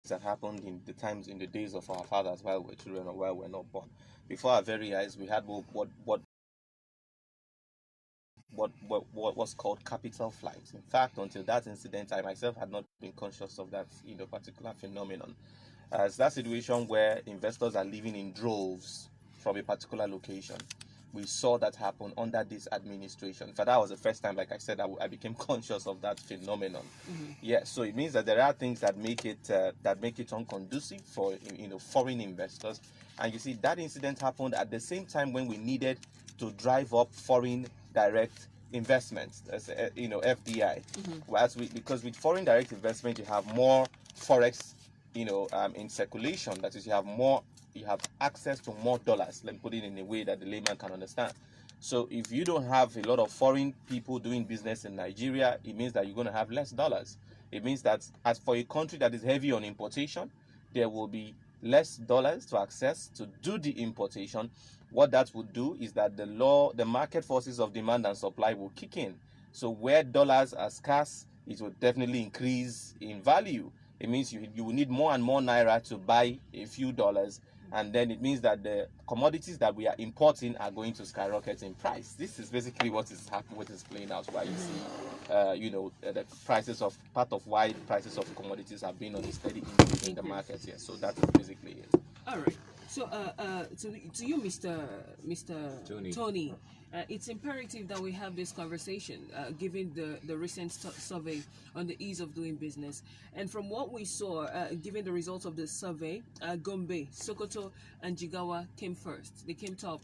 that happened in the days of our fathers while we're children or while we're not born. Before our very eyes, we had what was called capital flight. In fact, until that incident, I myself had not been conscious of that particular phenomenon. As that situation where investors are leaving in droves from a particular location. We saw that happen under this administration. For that was the first time, like I said, I became conscious of that phenomenon. Yeah, so it means that there are things that make it unconducive for foreign investors. And you see, that incident happened at the same time when we needed to drive up foreign direct investments, FDI. Because with foreign direct investment, you have more forex, in circulation. That is, you have access to more dollars. Let me put it in a way that the layman can understand. So if you don't have a lot of foreign people doing business in Nigeria, it means that you're going to have less dollars. It means that as for a country that is heavy on importation, there will be less dollars to access to do the importation. What that would do is that the market forces of demand and supply will kick in. So where dollars are scarce, it will definitely increase in value. It means you will need more and more naira to buy a few dollars, and then it means that the commodities that we are importing are going to skyrocket in price. This is basically what is happening, what is playing out. Why you see, the prices of part of why the prices of commodities have been on a steady increase in the market here. So that is basically it. All right. So, to you, Mr. Tony, it's imperative that we have this conversation, given the recent survey on the ease of doing business. And from what we saw, given the results of the survey, Gombe, Sokoto, and Jigawa came first. They came top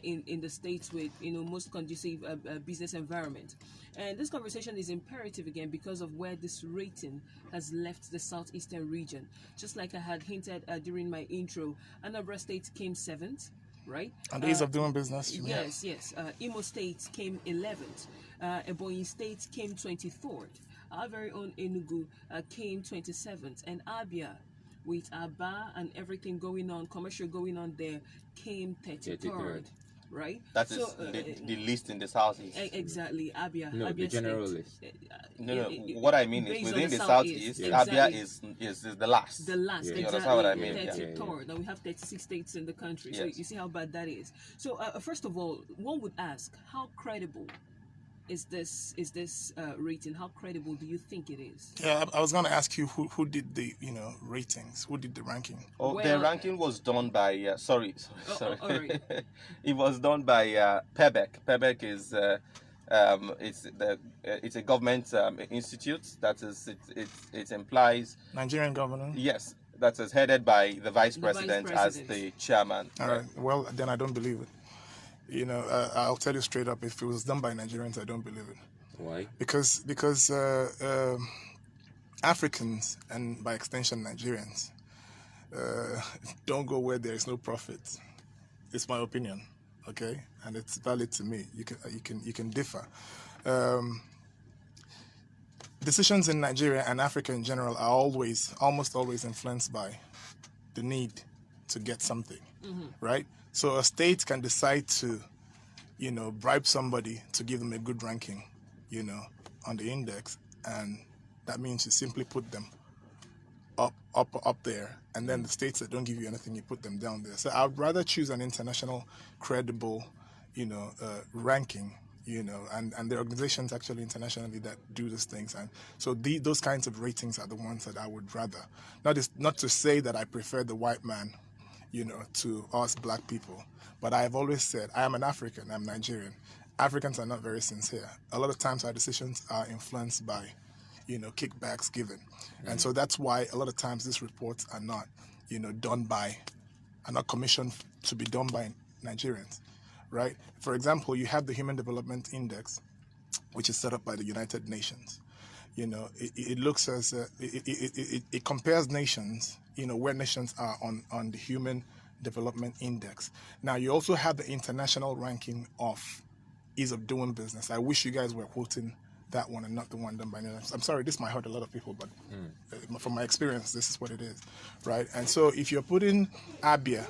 in the states with most conducive business environment. And this conversation is imperative again because of where this rating has left the southeastern region. Just like I had hinted during my intro, Anambra State came 7th, right? And the ease of doing business. Yes. Imo State came 11th. Ebonyi State came 24th. Our very own Enugu came 27th. And Abia, with Aba and everything going on, commercial going on there, came 33rd. Right? That is the list in the southeast. Exactly, Abia. No, Abia the general State. list. No. What I mean is within the southeast, Abia is the last. The last, You exactly. understand what I mean? 33rd. Now we have 36 states in the country. Yes. So you see how bad that is. So first of all, one would ask, how credible is this rating? How credible do you think it is? Yeah, I was going to ask you who did the ratings, who did the ranking. The ranking was done by sorry. All right. It was done by PEBEC. PEBEC is it's a government institute that is it implies Nigerian government. Yes, that is headed by the vice president as the chairman. All right. Well, then I don't believe it. I'll tell you straight up, if it was done by Nigerians, I don't believe it. Why? Because Africans, and by extension Nigerians, don't go where there is no profit. It's my opinion, okay, and it's valid to me. You can differ. Decisions in Nigeria and Africa in general are almost always influenced by the need to get something, right? So a state can decide to, bribe somebody to give them a good ranking, on the index, and that means you simply put them up there, and then the states that don't give you anything, you put them down there. So I'd rather choose an international, credible, ranking, and there are organizations actually internationally that do these things, and so those kinds of ratings are the ones that I would rather. Not to say that I prefer the white man, to us black people. But I've always said, I am an African, I'm Nigerian. Africans are not very sincere. A lot of times our decisions are influenced by, kickbacks given. And so that's why a lot of times these reports are not, are not commissioned to be done by Nigerians, right? For example, you have the Human Development Index, which is set up by the United Nations. It looks as, it compares nations, where nations are on the Human Development Index. Now, you also have the international ranking of ease of doing business. I wish you guys were quoting that one and not the one done by Netherlands. I'm sorry, this might hurt a lot of people, but from my experience, this is what it is, right? And so if you're putting Abia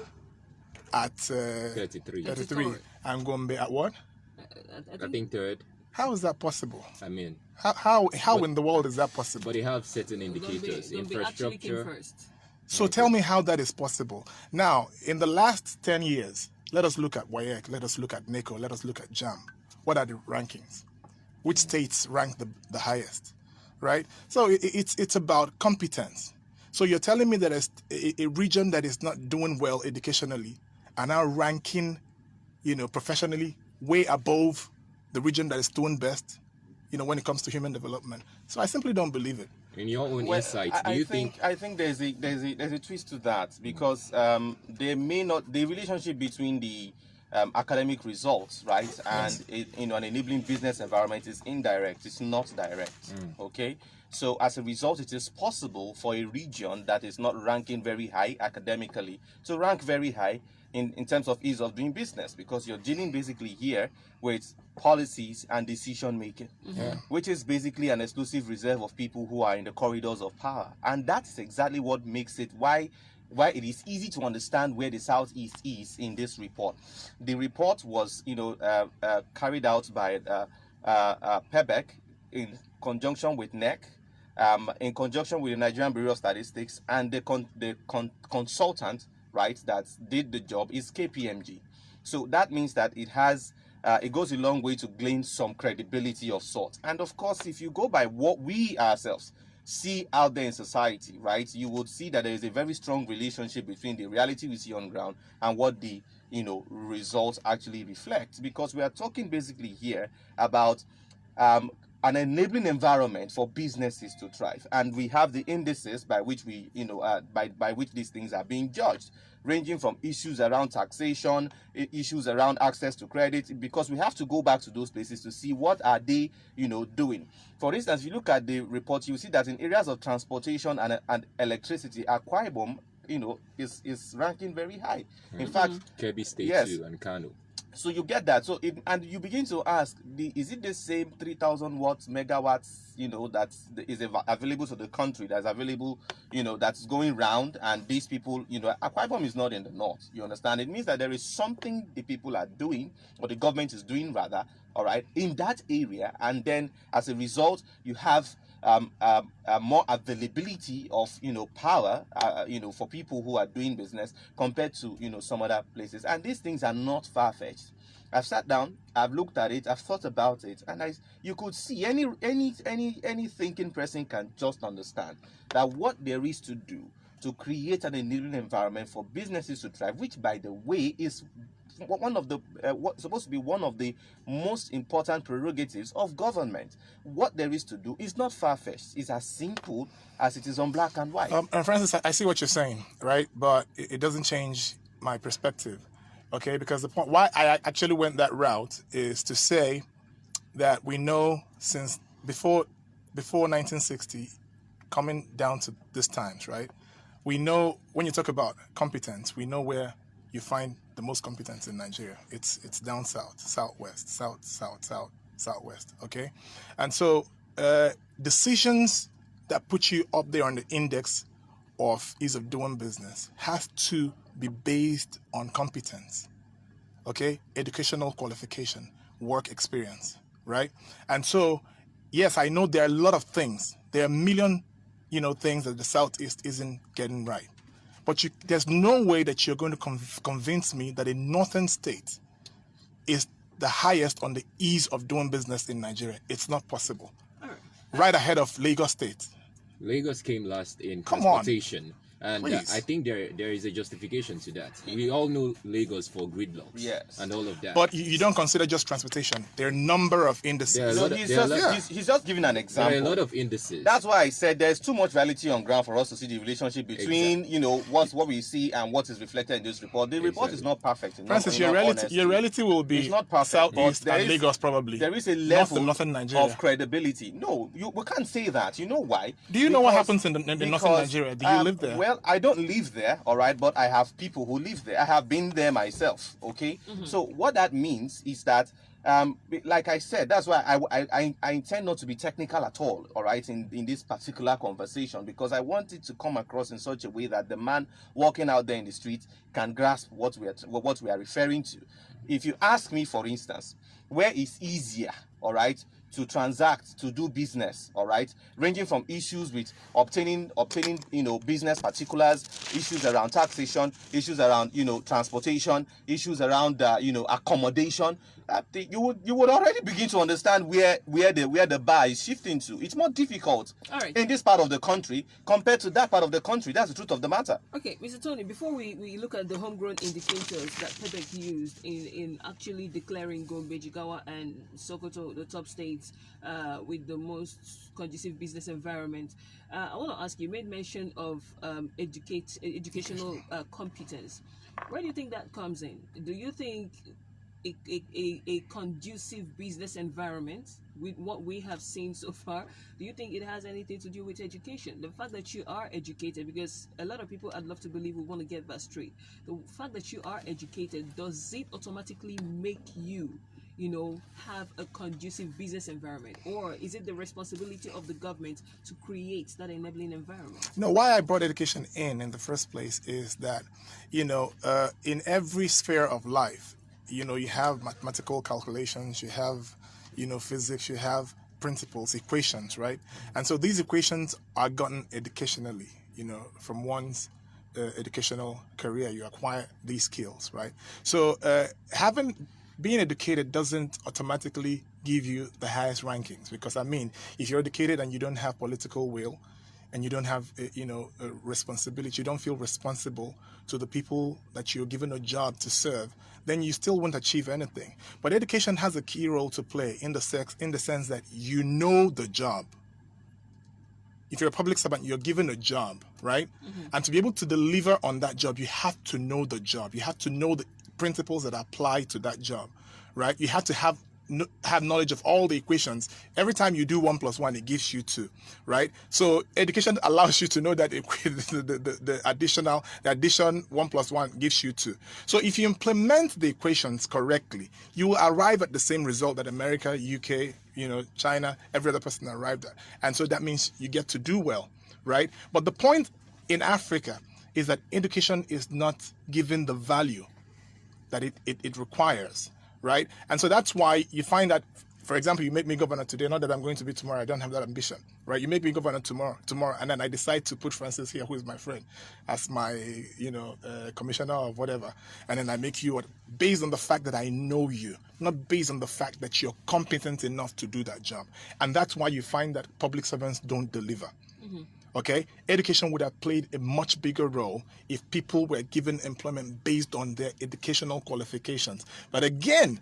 at 33 and Gombe at what? I think third. How is that possible? I mean, How in the world is that possible? but they have certain indicators, Don't be actually infrastructure. first. So tell me how that is possible. Now, in the last 10 years, let us look at WAEC, let us look at NECO, let us look at JAM. What are the rankings? Which states rank the highest, right? So it's about competence. So you're telling me that a region that is not doing well educationally are now ranking, professionally way above the region that is doing best, when it comes to human development. So I simply don't believe it. In your own insights, do you think? I think there's a twist to that, because there may not, the relationship between the academic results, right, and an enabling business environment is indirect. It's not direct. Okay, so as a result, it is possible for a region that is not ranking very high academically to rank very high in terms of ease of doing business, because you're dealing basically here with policies and decision making, which is basically an exclusive reserve of people who are in the corridors of power. And that's exactly what makes it why it is easy to understand where the Southeast is in this report. The report was carried out by PEBEC in conjunction with NEC, in conjunction with the Nigerian Bureau of Statistics, and the consultant, right, that did the job is KPMG. So that means that it goes a long way to gain some credibility of sort. And of course, if you go by what we ourselves see out there in society, right, you would see that there is a very strong relationship between the reality we see on ground and what the results actually reflect, because we are talking basically here about an enabling environment for businesses to thrive, and we have the indices by which we by which these things are being judged, ranging from issues around taxation, issues around access to credit, because we have to go back to those places to see what are they doing. For instance, if you look at the report, you see that in areas of transportation and electricity, Akwa Ibom is ranking very high. In fact, Kebbi State yes. too, and Kano. So you get that. So and you begin to ask, is it the same 3,000 watts, megawatts, that is available to the country, that's available, that's going round, and these people, Akwa Ibom is not in the north. You understand? It means that there is something the people are doing, or the government is doing rather, all right, in that area, and then as a result, you have more availability of power for people who are doing business compared to some other places. And these things are not far-fetched. I've sat down, I've looked at it, I've thought about it, and you could see any thinking person can just understand that what there is to do to create an enabling environment for businesses to thrive, which by the way is one of the what's supposed to be one of the most important prerogatives of government. What there is to do is not far-fetched. It's as simple as it is on black and white. And Francis, I see what you're saying, right? But it doesn't change my perspective, okay? Because the point why I actually went that route is to say that we know since before 1960, coming down to this times, right? We know when you talk about competence, we know where you find the most competence in Nigeria. It's down south, southwest, southwest, okay? And so decisions that put you up there on the index of ease of doing business has to be based on competence, okay? Educational qualification, work experience, right? And so, yes, I know there are a lot of things. There are a million, things that the Southeast isn't getting right. But there's no way that you're going to convince me that a northern state is the highest on the ease of doing business in Nigeria. It's not possible. Right ahead of Lagos State. Lagos came last in Come transportation. And Please. I think there is a justification to that. We all know Lagos for gridlocks, Yes. and all of that. But you don't consider just transportation. There are a number of indices. There are a lot of- He's just giving an example. There are a lot of indices. That's why I said there's too much reality on ground for us to see the relationship between what we see and what is reflected in this report. The report is not perfect. Francis, your reality will be it's not perfect, Southeast but and Lagos probably. There is a level northern Nigeria. of credibility. No, we can't say that. You know why? Do you know what happens in the northern Nigeria? Do you live there? Well, I don't live there, all right, but I have people who live there. I have been there myself, okay? So what that means is that, like I said, that's why I intend not to be technical at all right, in this particular conversation, because I want it to come across in such a way that the man walking out there in the street can grasp what we are referring to. If you ask me, for instance, where is easier, all right, to transact, to do business, all right, ranging from issues with obtaining, business particulars, issues around taxation, issues around, transportation, issues around, accommodation. You would already begin to understand where the bar is shifting to. It's more difficult in this part of the country compared to that part of the country. That's the truth of the matter. Okay, Mr. Tony, before we look at the homegrown indicators that PEPEC used in actually declaring Gombe, Jigawa, and Sokoto the top states with the most conducive business environment, I want to ask you made mention of educational competence. Where do you think that comes in? Do you think a conducive business environment with what we have seen so far, do you think it has anything to do with education? The fact that you are educated, because a lot of people, I'd love to believe, we want to get that straight. The fact that you are educated, does it automatically make you, have a conducive business environment? Or is it the responsibility of the government to create that enabling environment? Why I brought education in the first place is that, in every sphere of life, you have mathematical calculations, you have, physics, you have principles, equations, right? And so these equations are gotten educationally, from one's educational career, you acquire these skills, right? So being educated doesn't automatically give you the highest rankings, because if you're educated and you don't have political will, and you don't have, a responsibility, you don't feel responsible to the people that you're given a job to serve, then you still won't achieve anything. But education has a key role to play in the sense that you know the job. If you're a public servant, you're given a job, right? Mm-hmm. And to be able to deliver on that job, you have to know the job. You have to know the principles that apply to that job, right? You have to have knowledge of all the equations. Every time you do 1 + 1, it gives you 2, right? So education allows you to know that the addition 1 + 1 gives you 2. So if you implement the equations correctly, you will arrive at the same result that America, UK, China, every other person arrived at. And so that means you get to do well, right? But the point in Africa is that education is not given the value that it requires, right? And so that's why you find that, for example, you make me governor today, not that I'm going to be tomorrow, I don't have that ambition, right? You make me governor tomorrow, and then I decide to put Francis here, who is my friend, as my, commissioner or whatever, and then I make you based on the fact that I know you, not based on the fact that you're competent enough to do that job. And that's why you find that public servants don't deliver. Mm-hmm. Okay, education would have played a much bigger role if people were given employment based on their educational qualifications. But again,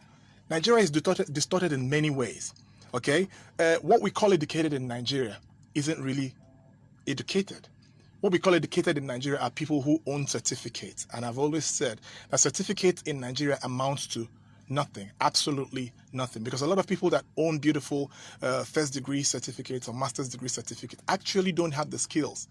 Nigeria is distorted in many ways. Okay, what we call educated in Nigeria isn't really educated. What we call educated in Nigeria are people who own certificates. And I've always said that certificates in Nigeria amounts to nothing, absolutely nothing, because a lot of people that own beautiful first degree certificates or master's degree certificates actually don't have the skills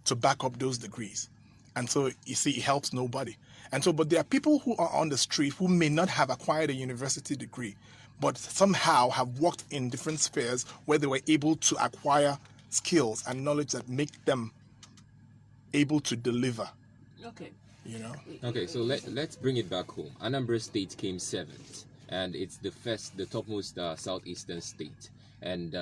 to back up those degrees. And so you see, it helps nobody. And so, but there are people who are on the street who may not have acquired a university degree, but somehow have worked in different spheres where they were able to acquire skills and knowledge that make them able to deliver. Okay. Okay, so let's bring it back home. Anambra State came 7th, and it's the topmost southeastern state, and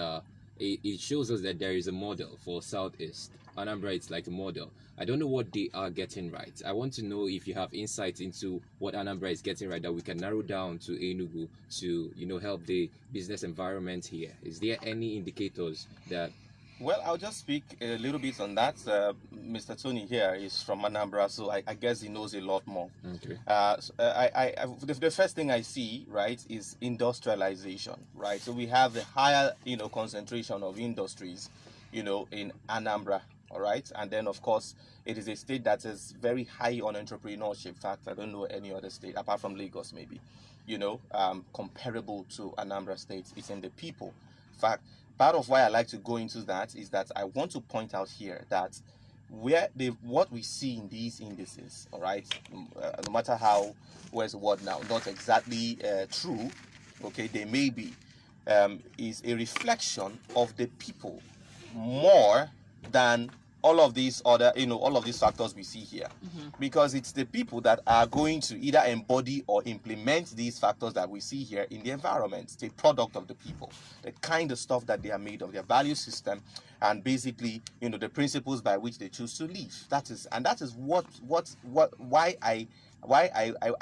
it shows us that there is a model for Southeast. Anambra, it's like a model. I don't know what they are getting right. I want to know if you have insights into what Anambra is getting right that we can narrow down to Enugu to help the business environment here. Is there any indicators that? Well, I'll just speak a little bit on that. Mr. Tony here is from Anambra, so I guess he knows a lot more. Okay. The first thing I see, right, is industrialization, right? So we have the higher, concentration of industries, in Anambra, all right? And then, of course, it is a state that is very high on entrepreneurship. In fact, I don't know any other state, apart from Lagos maybe, comparable to Anambra State. It's in the people. In fact, part of why I like to go into that is that I want to point out here that what we see in these indices, all right, no matter how, where's the word now, not exactly true, okay, they may be, is a reflection of the people more than all of these other, all of these factors we see here, because it's the people that are going to either embody or implement these factors that we see here in the environment. It's a product of the people, the kind of stuff that they are made of, their value system, and basically, the principles by which they choose to live. That is why I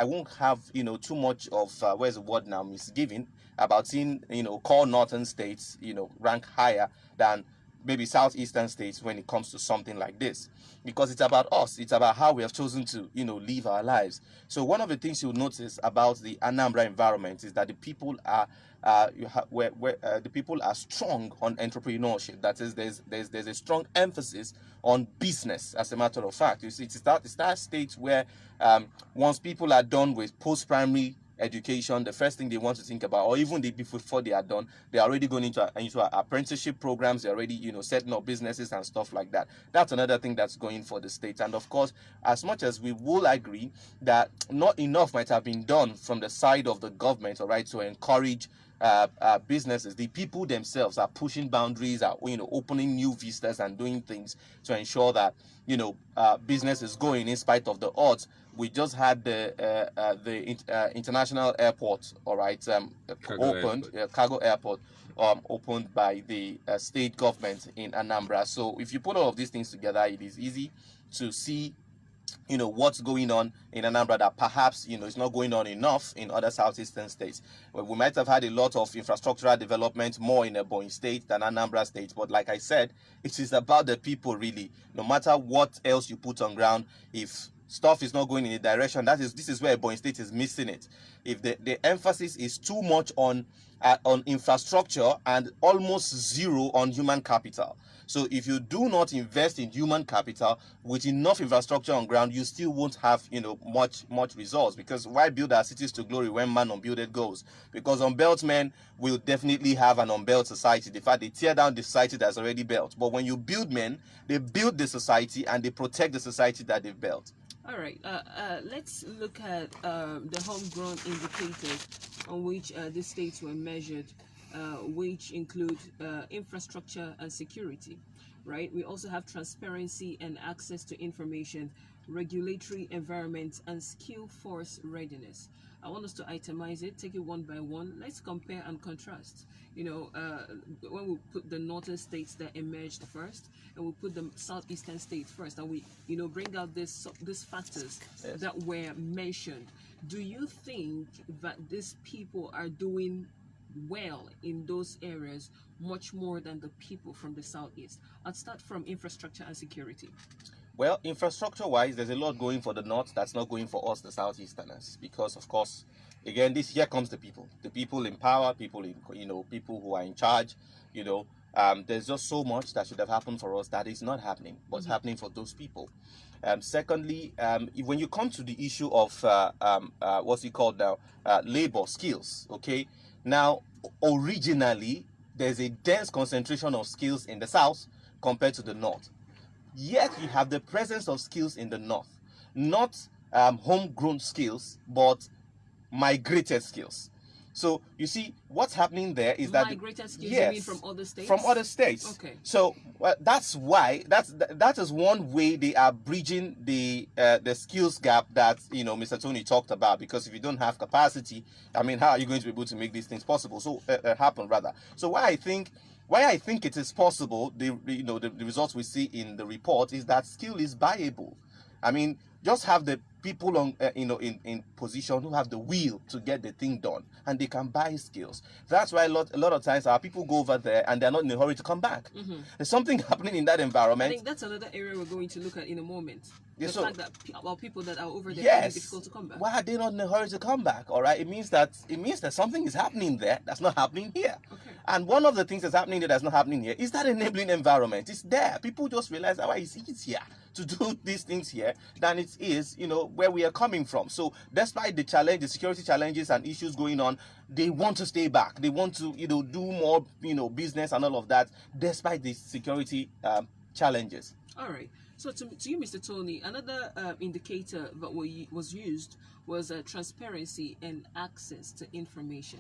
won't have too much of where's the word now, misgiving about seeing core northern states rank higher than maybe southeastern states when it comes to something like this, because it's about us. It's about how we have chosen to live our lives. So one of the things you'll notice about the Anambra environment is that the people are the people are strong on entrepreneurship. That is, there's a strong emphasis on business. As a matter of fact, you see, it's that state where once people are done with post-primary education, the first thing they want to think about, or even before they are done, they're already going into apprenticeship programs. They're already setting up businesses and stuff like that. That's another thing that's going for the state. And of course, as much as we will agree that not enough might have been done from the side of the government, all right, to encourage businesses, the people themselves are pushing boundaries, are opening new vistas and doing things to ensure that business is going in spite of the odds. We just had the international airport, all right, cargo airport opened by the state government in Anambra. So if you put all of these things together, it is easy to see what's going on in Anambra that perhaps it's not going on enough in other southeastern states. Well, we might have had a lot of infrastructural development more in Ebonyi State than Anambra State, but like I said, it is about the people really. No matter what else you put on ground, if stuff is not going in a direction, this is where Ebonyi State is missing it. If the emphasis is too much on infrastructure and almost zero on human capital. So if you do not invest in human capital with enough infrastructure on ground, you still won't have much results. Because why build our cities to glory when man unbuilded goes? Because unbuilt men will definitely have an unbuilt society. In fact, they tear down the society that's already built. But when you build men, they build the society and they protect the society that they've built. All right, let's look at the homegrown indicators on which the states were measured, which include infrastructure and security, right? We also have transparency and access to information, regulatory environment, and skill force readiness. I want us to itemize it, take it one by one. Let's compare and contrast. When we put the northern states that emerged first, and we put the southeastern states first, and we, bring out these factors that were mentioned. Do you think that these people are doing well in those areas much more than the people from the southeast? I'll start from infrastructure and security. Well, infrastructure-wise, there's a lot going for the north that's not going for us, the southeasterners, because of course, again, here comes the people in power, people who are in charge. There's just so much that should have happened for us that is not happening. What's happening for those people? Secondly, when you come to the issue of what's it called now, labor skills. Okay, now originally there's a dense concentration of skills in the south compared to the north. Yet you have the presence of skills in the north, not homegrown skills, but migrated skills. So you see, what's happening there is that migrated skills, you mean from other states? From other states. Okay. So that's why that is one way they are bridging the skills gap that Mr. Tony talked about. Because if you don't have capacity, I mean, how are you going to be able to make these things possible? So happen rather. So why I think it is possible, the results we see in the report is that skill is buyable. I mean, just have the people on in position who have the will to get the thing done, and they can buy skills. That's why a lot of times our people go over there and they're not in a hurry to come back. There's something happening in that environment. I think that's another area we're going to look at in a moment. The fact that people that are over there yes, find it difficult to come back. Why are they not in a hurry to come back? All right, it means that something is happening there that's not happening here. Okay. And one of the things that's happening there that's not happening here is that enabling environment. It's there. People just realize that it's easier to do these things here than it is, where we are coming from. So despite the security challenges and issues going on, they want to stay back. They want to, do more, business and all of that, despite the security challenges. All right. So to you, Mr. Tony, another indicator that was used was transparency and access to information.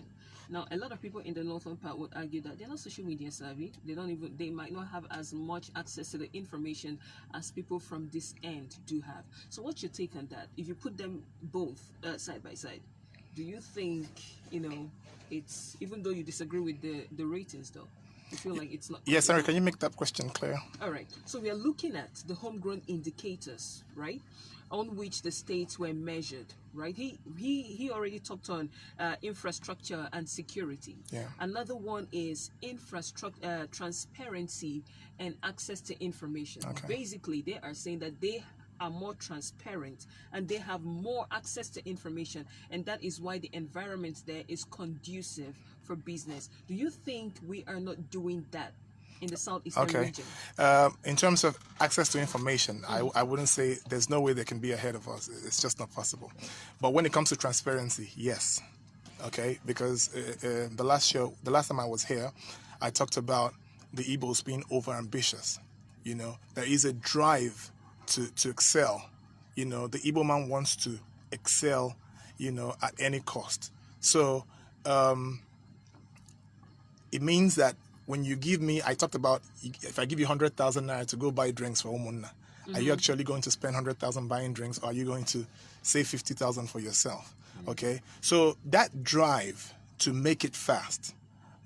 Now, a lot of people in the northern part would argue that they're not social media savvy. They might not have as much access to the information as people from this end do have. So what's your take on that? If you put them both side by side, do you think, it's, even though you disagree with the ratings though, you feel like it's not? Yes, sorry, can you make that question clear? All right. So we are looking at the homegrown indicators, right, on which the states were measured, right? He already talked on infrastructure and security. Yeah. Another one is infrastructure, transparency and access to information. Okay. Basically, they are saying that they are more transparent and they have more access to information, and that is why the environment there is conducive for business. Do you think we are not doing that in the southeastern region? In terms of access to information, I wouldn't say there's no way they can be ahead of us. It's just not possible. But when it comes to transparency, yes. Okay, because the last time I was here, I talked about the Igbos being overambitious. There is a drive to excel. The Igbo man wants to excel, at any cost. So it means that when you give me, I talked about, if I give you 100,000 naira to go buy drinks for Umunna, are you actually going to spend 100,000 buying drinks, or are you going to save 50,000 for yourself? Okay, so that drive to make it fast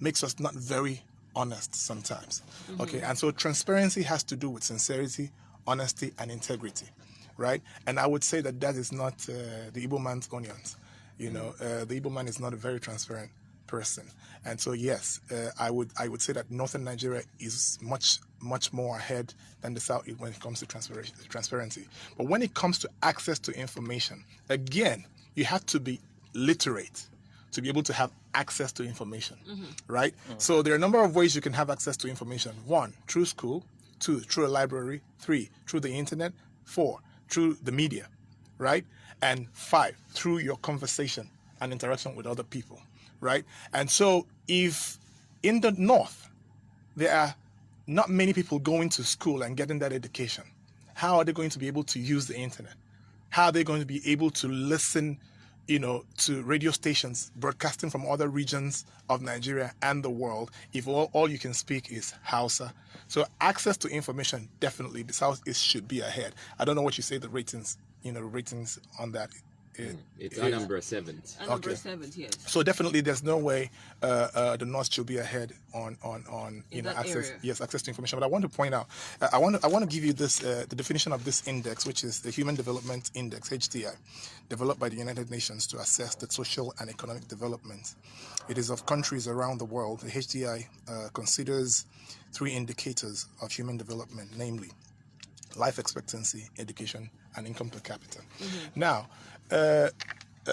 makes us not very honest sometimes. Okay, and so transparency has to do with sincerity, honesty, and integrity, right? And I would say that is not the Igbo man's onions. The Igbo man is not a very transparent person, and so yes, I would say that northern Nigeria is much more ahead than the south when it comes to transparency. But when it comes to access to information, again, you have to be literate to be able to have access to information, right? So there are a number of ways you can have access to information. 1, through school. 2, through a library. 3, through the internet. 4, through the media, right? And 5, through your conversation and interaction with other people, right? And so if in the north there are not many people going to school and getting that education, how are they going to be able to use the internet? How are they going to be able to listen, to radio stations broadcasting from other regions of Nigeria and the world if all you can speak is Hausa? So access to information, definitely the Southeast should be ahead. I don't know what you say the ratings on that. It's Anambra 7th. Anambra 7th, yes. So definitely, there's no way the North should be ahead on access. Area. Yes, access to information. But I want to point out, I want to give you this the definition of this index, which is the Human Development Index (HDI), developed by the United Nations to assess the social and economic development. It is of countries around the world. The HDI considers 3 indicators of human development, namely life expectancy, education, and income per capita. Now, a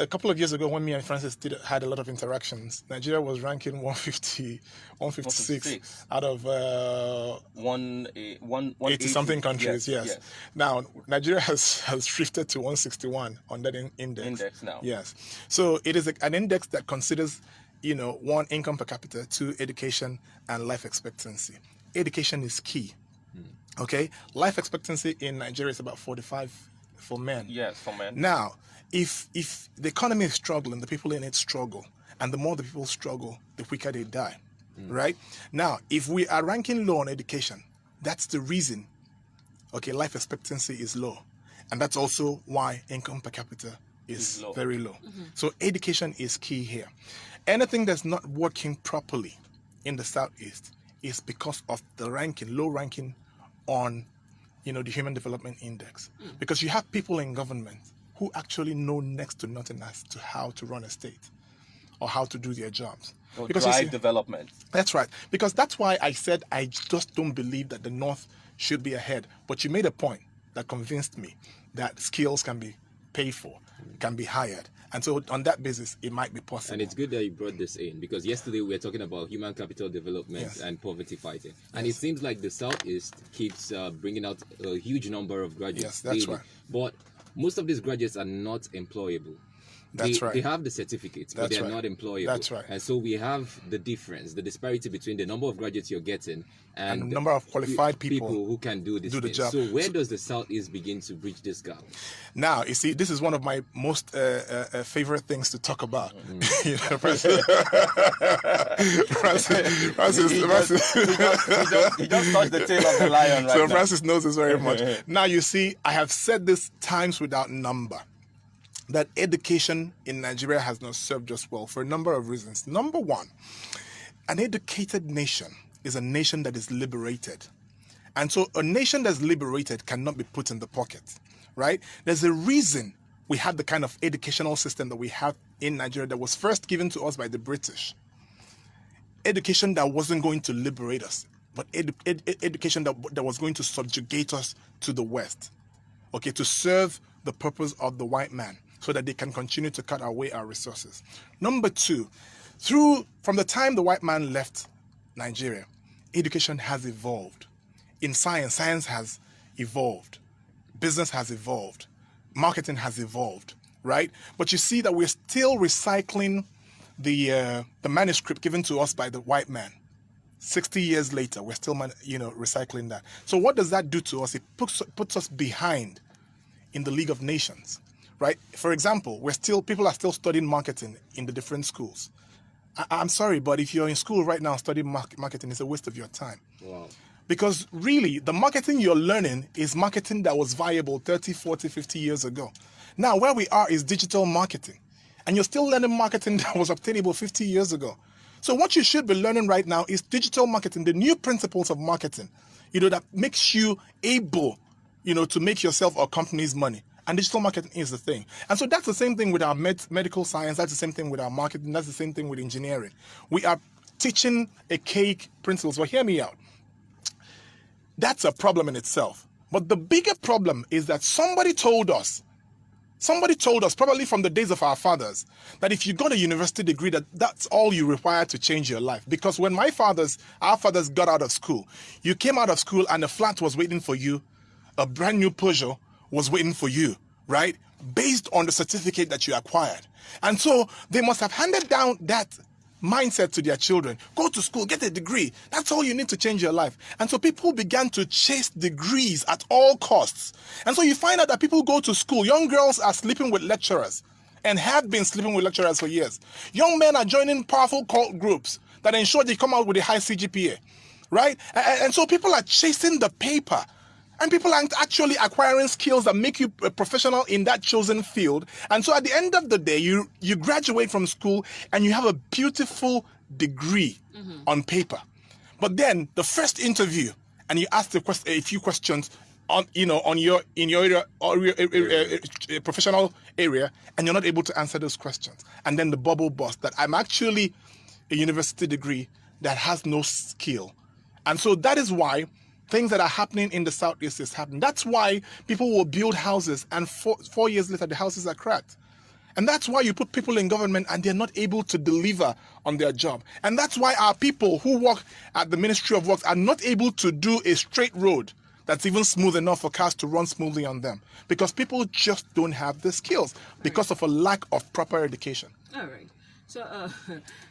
couple of years ago, when me and Francis had a lot of interactions, Nigeria was ranking 156 out of 180 something countries. Yes. Now Nigeria has shifted to 161 on that index now. Yes. So it is an index that considers, 1, income per capita, 2, education, and life expectancy. Education is key. Okay, life expectancy in Nigeria is about 45 for men. Yes, for men. Now, if the economy is struggling, the people in it struggle, and the more the people struggle, the quicker they die, right? Now, if we are ranking low on education, that's the reason. Okay, life expectancy is low, and that's also why income per capita is low. Very low. So education is key here. Anything that's not working properly in the Southeast is because of the low ranking on the Human Development Index, because you have people in government who actually know next to nothing as to how to run a state or how to do their jobs. Or drive development. That's right, because that's why I said I just don't believe that the North should be ahead. But you made a point that convinced me that skills can be paid for, can be hired. And so on that basis, it might be possible. And it's good that you brought this in, because yesterday we were talking about human capital development and poverty fighting. And it seems like the Southeast keeps bringing out a huge number of graduates. Yes, that's daily. right. But most of these graduates are not employable. That's right. They have the certificates, but That's they're right. not employable. That's right. And so we have the difference, the disparity between the number of graduates you're getting and the number of qualified people who can do this do the job. So where does the Southeast begin to bridge this gap? Now, you see, this is one of my most favorite things to talk about. You know, Francis, he just touched the tail of the lion right so now. Francis knows this very much. Now, you see, I have said this times without number, that education in Nigeria has not served us well for a number of reasons. Number one, an educated nation is a nation that is liberated. And so a nation that's liberated cannot be put in the pocket, right? There's a reason we have the kind of educational system that we have in Nigeria that was first given to us by the British. Education that wasn't going to liberate us, but education that was going to subjugate us to the West, okay, to serve the purpose of the white man, so that they can continue to cut away our resources. Number two, from the time the white man left Nigeria, education has evolved. In science has evolved. Business has evolved. Marketing has evolved, right? But you see that we're still recycling the manuscript given to us by the white man. 60 years later, we're still recycling that. So what does that do to us? It puts us behind in the League of Nations. Right? For example, people are still studying marketing in the different schools. I'm sorry, but if you're in school right now studying marketing, it's a waste of your time. Wow. Because really, the marketing you're learning is marketing that was viable 30, 40, 50 years ago. Now, where we are is digital marketing. And you're still learning marketing that was obtainable 50 years ago. So what you should be learning right now is digital marketing, the new principles of marketing, that makes you able, to make yourself or companies money. And digital marketing is the thing. And so that's the same thing with our medical science. That's the same thing with our marketing. That's the same thing with engineering. We are teaching archaic principles. But hear me out. That's a problem in itself. But the bigger problem is that somebody told us, probably from the days of our fathers, that if you got a university degree, that's all you require to change your life. Because when our fathers got out of school, you came out of school and a flat was waiting for you, a brand new Peugeot was waiting for you, right? Based on the certificate that you acquired. And so they must have handed down that mindset to their children. Go to school, get a degree. That's all you need to change your life. And so people began to chase degrees at all costs. And so you find out that people go to school. Young girls are sleeping with lecturers and have been sleeping with lecturers for years. Young men are joining powerful cult groups that ensure they come out with a high CGPA, right? And so people are chasing the paper. And people aren't actually acquiring skills that make you a professional in that chosen field. And so at the end of the day, you graduate from school and you have a beautiful degree on paper. But then the first interview, and you ask a few questions in your professional area, and you're not able to answer those questions. And then the bubble burst that I'm actually a university degree that has no skill. And so that is why things that are happening in the Southeast is happening. That's why people will build houses and 4 years later the houses are cracked. And that's why you put people in government and they're not able to deliver on their job. And that's why our people who work at the Ministry of Works are not able to do a straight road that's even smooth enough for cars to run smoothly on them. Because people just don't have the skills because of a lack of proper education. All right. So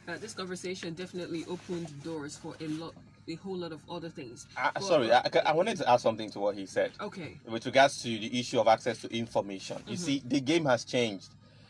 this conversation definitely opened doors for a whole lot of other things. I wanted to add something to what he said. Okay. With regards to the issue of access to information. You see, the game has changed.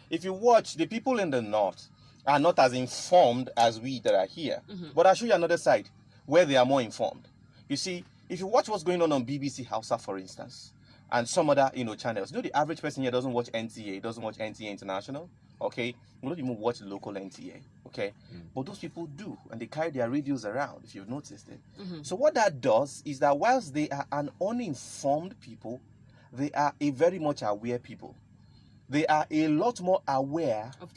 If you watch, the people in the north are not as informed as we that are here. But I'll show you another side where they are more informed. You see, if you watch what's going on BBC Hausa, for instance, and some other channels, the average person here doesn't watch NTA, doesn't watch NTA International. Okay, we don't even watch local NTA. Okay, but those people do, and they carry their radios around. If you've noticed it. So what that does is that whilst they are an uninformed people, they are a very much aware people. They are a lot more aware of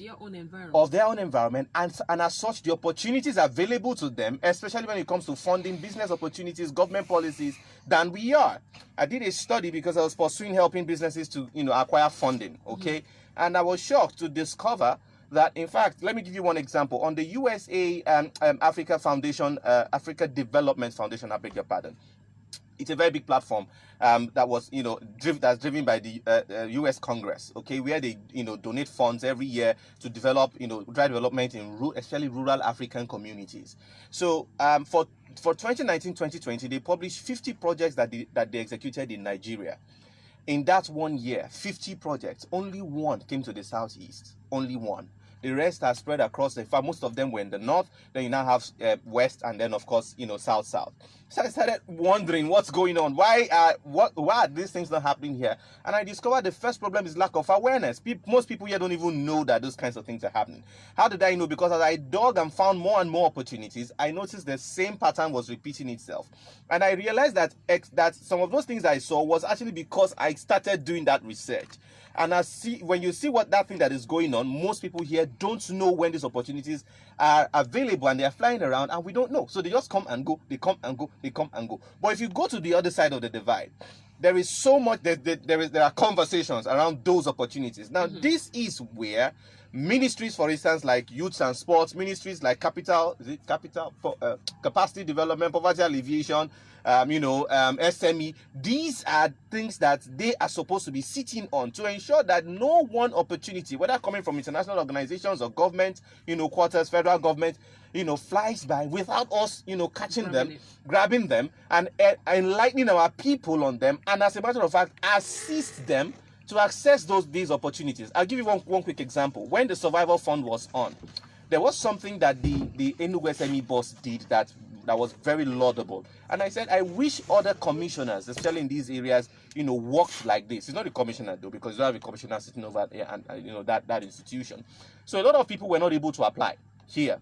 their own environment, and as such, the opportunities available to them, especially when it comes to funding, business opportunities, government policies, than we are. I did a study because I was pursuing helping businesses to acquire funding. Okay. And I was shocked to discover that, in fact, let me give you one example. On the USA Africa Foundation, Africa Development Foundation, I beg your pardon, It's a very big platform that was, that's driven by the U.S. Congress, okay, where they, donate funds every year to develop, drive development in especially rural African communities. So for 2019-2020, they published 50 projects that they executed in Nigeria. In that 1 year, 50 projects, only one came to the Southeast. Only one. The rest are spread across the farm. Most of them were in the north. Then you now have west, and then of course south. So I started wondering what's going on. Why are these things not happening here? And I discovered the first problem is lack of awareness. Most people here don't even know that those kinds of things are happening. How did I know? Because as I dug and found more and more opportunities, I noticed the same pattern was repeating itself, and I realized that some of those things I saw was actually because I started doing that research. And when you see that thing that is going on, most people here don't know when these opportunities are available, and they are flying around, and we don't know. So they just come and go, they come and go, they come and go. But if you go to the other side of the divide, there is so much, there are conversations around those opportunities. Now, this is where ministries, for instance, like youth and sports, ministries like capacity development, poverty alleviation, SME, these are things that they are supposed to be sitting on to ensure that no one opportunity, whether coming from international organizations or government, quarters, federal government, flies by without us, catching them, grabbing them, and enlightening our people on them, and as a matter of fact, assist them to access these opportunities. I'll give you one quick example. When the Survival Fund was on, there was something that the Enugu SME boss did that was very laudable. And I said, I wish other commissioners, especially in these areas, worked like this. It's not the commissioner though, because you don't have a commissioner sitting over there and that institution. So a lot of people were not able to apply here.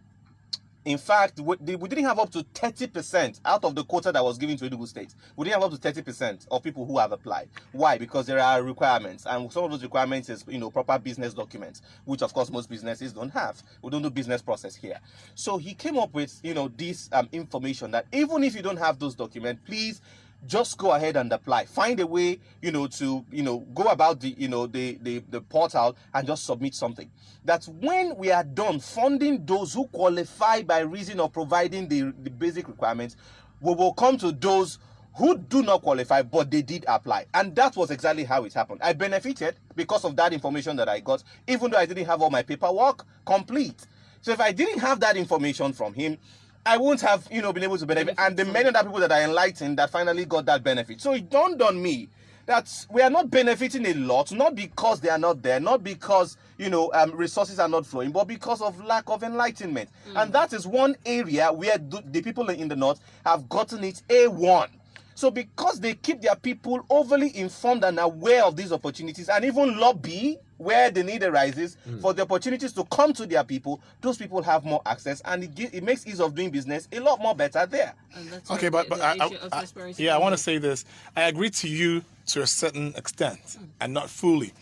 In fact, we didn't have up to 30% out of the quota that was given to Enugu State. We didn't have up to 30% of people who have applied. Why? Because there are requirements, and some of those requirements is proper business documents, which of course most businesses don't have. We don't do business process here. So he came up with this information that even if you don't have those documents, please just go ahead and apply. Find a way, to go about the portal and just submit something. That when we are done funding those who qualify by reason of providing the basic requirements, we will come to those who do not qualify, but they did apply. And that was exactly how it happened. I benefited because of that information that I got, even though I didn't have all my paperwork complete. So if I didn't have that information from him, I wouldn't have, been able to benefit. And the many other people that I enlightened that finally got that benefit. So it dawned on me that we are not benefiting a lot, not because they are not there, not because, resources are not flowing, but because of lack of enlightenment. And that is one area where the people in the north have gotten it A1. So because they keep their people overly informed and aware of these opportunities, and even lobby where the need arises for the opportunities to come to their people, those people have more access, and it makes ease of doing business a lot more better there. Okay, but I want to say this. I agree to you to a certain extent, and not fully.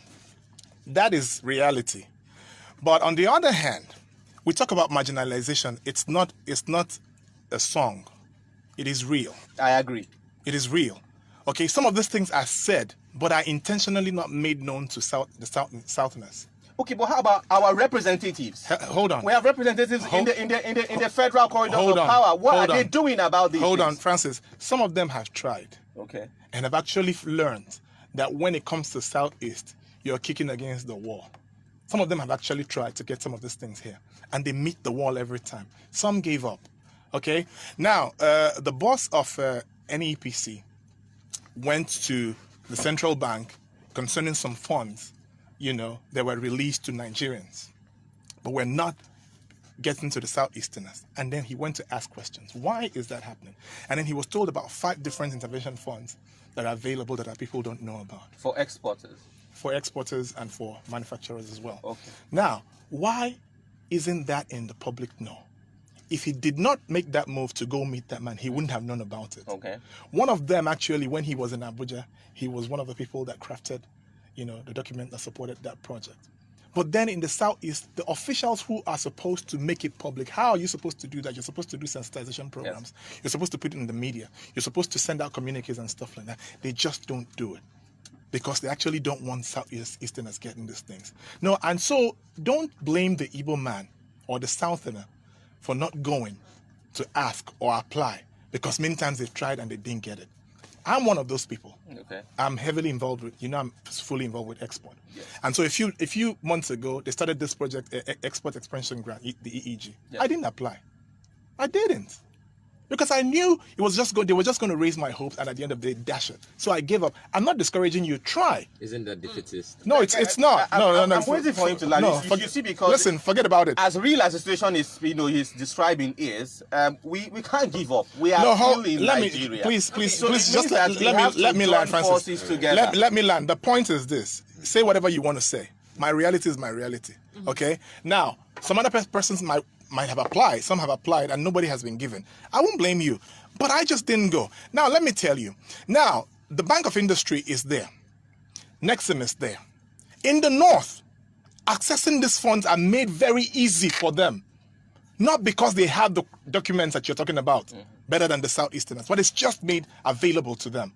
That is reality. But on the other hand, we talk about marginalization. It's not a song. It is real. I agree. It is real. Okay, some of these things are said, but are intentionally not made known to the Southerners. Okay, but how about our representatives? Hold on. We have representatives in the federal corridors of power. What are they doing about this? Hold on, Francis. Some of them have tried. Okay. And have actually learned that when it comes to Southeast, you're kicking against the wall. Some of them have actually tried to get some of these things here, and they meet the wall every time. Some gave up. Okay. Now, the boss of NEPC went to the central bank concerning some funds, that were released to Nigerians, but were not getting to the Southeasterners. And then he went to ask questions. Why is that happening? And then he was told about 5 different intervention funds that are available that our people don't know about. For exporters? For exporters and for manufacturers as well. Okay. Now, why isn't that in the public know? If he did not make that move to go meet that man, he wouldn't have known about it. Okay. One of them, actually, when he was in Abuja, he was one of the people that crafted, the document that supported that project. But then in the Southeast, the officials who are supposed to make it public, how are you supposed to do that? You're supposed to do sensitization programs. Yes. You're supposed to put it in the media. You're supposed to send out communiques and stuff like that. They just don't do it because they actually don't want Southeasterners getting these things. No, and so don't blame the Igbo man or the Southerner for not going to ask or apply, because many times they've tried and they didn't get it. I'm one of those people. Okay. I'm heavily involved with, I'm fully involved with export. Yes. And so a few months ago, they started this project, Export Expansion Grant, the EEG. Yes. I didn't apply. I didn't. Because I knew they were just going to raise my hopes and at the end of the day dash it. So I gave up. I'm not discouraging you. Try. Isn't that defeatist? No, it's not. No. I'm waiting for him to land. You see, because listen, forget about it. As real as the situation is, he's describing is, we can't give up. We are still in Nigeria. Please, just let me land, Francis. Let me land. The point is this: say whatever you want to say. My reality is my reality. Mm-hmm. Okay. Now, some other persons might have applied, some have applied, and nobody has been given. I won't blame you, but I just didn't go. Now, let me tell you. Now, the Bank of Industry is there. Nexim is there. In the north, accessing these funds are made very easy for them. Not because they have the documents that you're talking about, better than the Southeasterners, but it's just made available to them.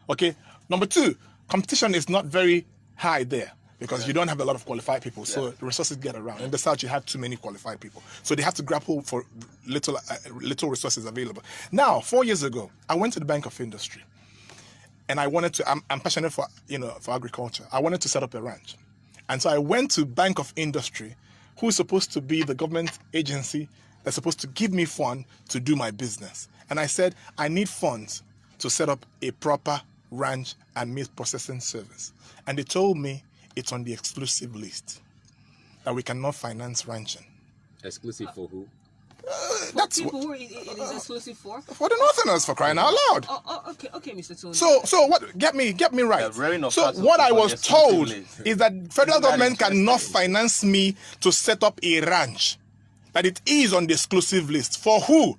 Okay? Number two, competition is not very high there. Because you don't have a lot of qualified people, so the resources get around. In the South, you have too many qualified people. So they have to grapple for little resources available. Now, 4 years ago, I went to the Bank of Industry. And I wanted to, I'm passionate for agriculture. I wanted to set up a ranch. And so I went to Bank of Industry, who is supposed to be the government agency that's supposed to give me funds to do my business. And I said, I need funds to set up a proper ranch and meat processing service. And they told me, it's on the exclusive list that we cannot finance ranching. Exclusive for who? That's people who it is exclusive for? For the Northerners, for crying out loud. Okay, Mr. Tony. So what? Get me right. So what I was told is that federal government cannot finance me to set up a ranch. That it is on the exclusive list. For who?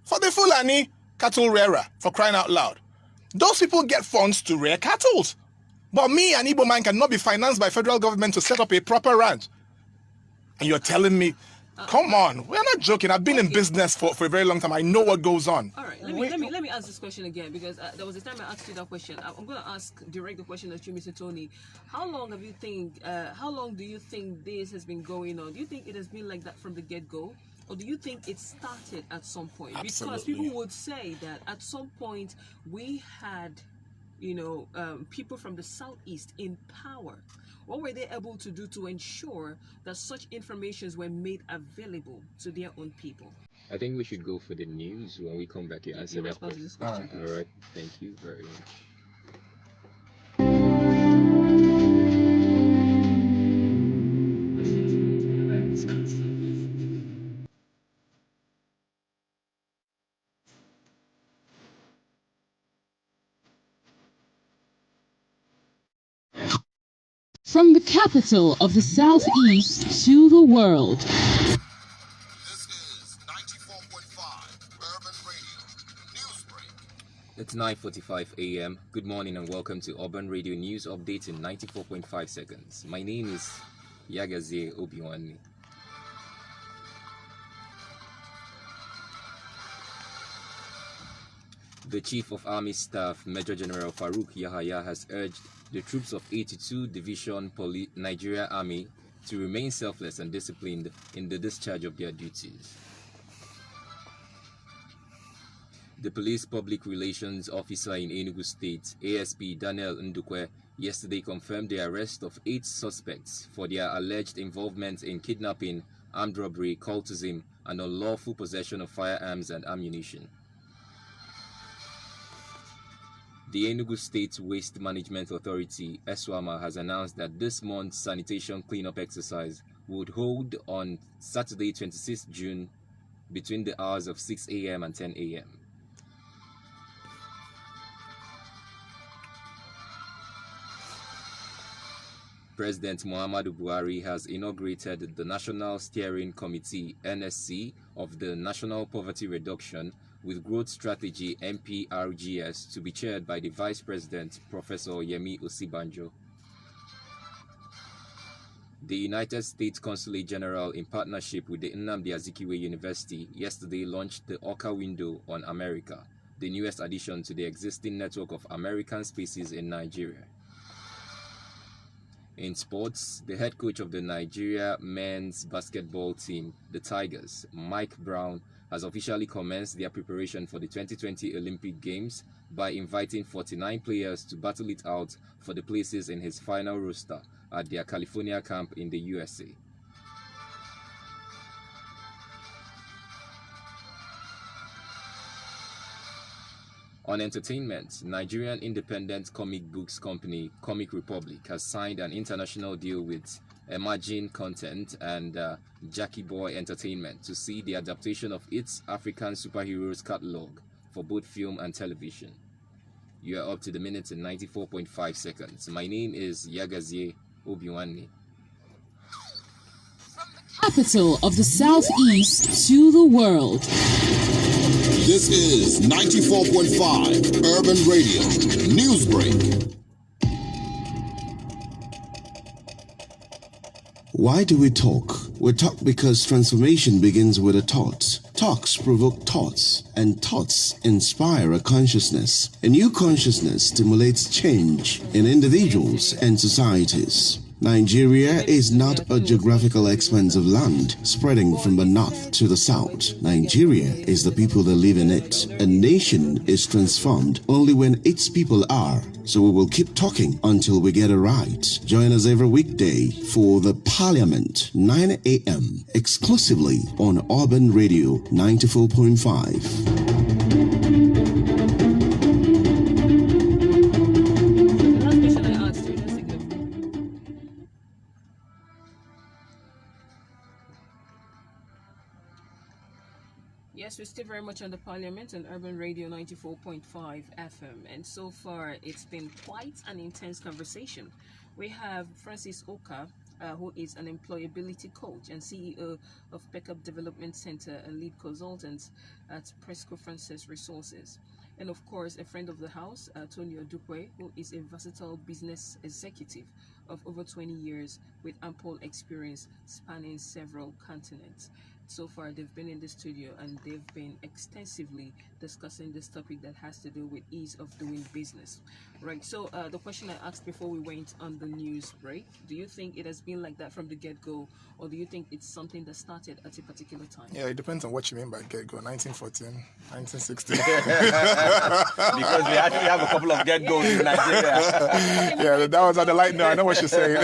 For the Fulani cattle rearer, for crying out loud. Those people get funds to rear cattle. But me, an Igbo man, cannot be financed by federal government to set up a proper ranch. And you're telling me, come on, we're not joking. I've been in business for a very long time. I know what goes on. All right, let me ask this question again, because there was a time I asked you that question. I'm going to direct the question at you, Mr. Tony. How long do you think this has been going on? Do you think it has been like that from the get-go? Or do you think it started at some point? Absolutely. Because people would say that at some point we had people from the Southeast in power. What were they able to do to ensure that such informations were made available to their own people? I think we should go for the news. When we come back, you answer that question. All right. Thank you very much. From the capital of the Southeast to the world. This is 94.5 Urban Radio News Break. It's 9:45 a.m. Good morning and welcome to Urban Radio News Update in 94.5 seconds. My name is Yagazie Obiwani. The Chief of Army Staff, Major General Farouk Yahaya, has urged the troops of 82 Division Nigeria Army to remain selfless and disciplined in the discharge of their duties. The Police Public Relations Officer in Enugu State, ASP Daniel Odukwe, yesterday confirmed the arrest of 8 suspects for their alleged involvement in kidnapping, armed robbery, cultism, and unlawful possession of firearms and ammunition. The Enugu State Waste Management Authority, ESWAMA, has announced that this month's sanitation cleanup exercise would hold on Saturday, 26 June, between the hours of 6 a.m. and 10 a.m. President Muhammadu Buhari has inaugurated the National Steering Committee, NSC, of the National Poverty Reduction with Growth Strategy NPRGS to be chaired by the Vice President, Professor Yemi Osibanjo. The United States Consulate General, in partnership with the Nnamdi Azikiwe University, yesterday launched the Orca Window on America, the newest addition to the existing network of American spaces in Nigeria. In sports, the head coach of the Nigeria men's basketball team, the Tigers, Mike Brown, has officially commenced their preparation for the 2020 Olympic Games by inviting 49 players to battle it out for the places in his final roster at their California camp in the USA. On entertainment, Nigerian independent comic books company Comic Republic has signed an international deal with Emerging Content and Jackie Boy Entertainment to see the adaptation of its African superheroes catalog for both film and television. You are up to the minute in 94.5 seconds. My name is Yagazie Obiwani. Capital of the Southeast to the world. This is 94.5 Urban Radio Newsbreak. Why do we talk? We talk because transformation begins with a thought. Talks provoke thoughts, and thoughts inspire a consciousness. A new consciousness stimulates change in individuals and societies. Nigeria is not a geographical expanse of land spreading from the north to the south. Nigeria is the people that live in it. A nation is transformed only when its people are. So we will keep talking until we get it right. Join us every weekday for the Parliament, 9 a.m. exclusively on Urban Radio 94.5. Yes, we're still very much on the Parliament and Urban Radio 94.5 FM, and so far it's been quite an intense conversation. We have Francis Oka, who is an employability coach and CEO of Backup Development Center and lead consultant at Presco Francis Resources. And of course, a friend of the house, Tony Odukwe, who is a versatile business executive of over 20 years with ample experience spanning several continents. So far, they've been in the studio and they've been extensively discussing this topic that has to do with ease of doing business. Right, so the question I asked before we went on the news break, do you think it has been like that from the get-go, or do you think it's something that started at a particular time? Yeah, it depends on what you mean by get-go. 1914, 1960. Because we actually have a couple of get-goes in Nigeria. Yeah, that was on the light. No, I know what you're saying.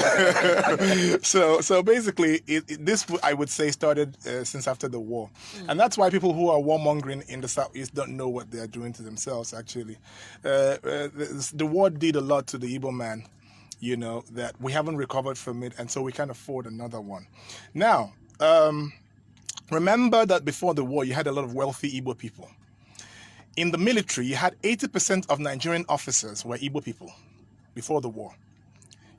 So basically, this I would say started since after the war, and that's why people who are warmongering in the Southeast don't know what they are doing to themselves. Actually, the war did a lot to the Igbo man, you know, that we haven't recovered from it, and so we can't afford another one. Now, remember that before the war, you had a lot of wealthy Igbo people. In the military, you had 80% of Nigerian officers were Igbo people before the war,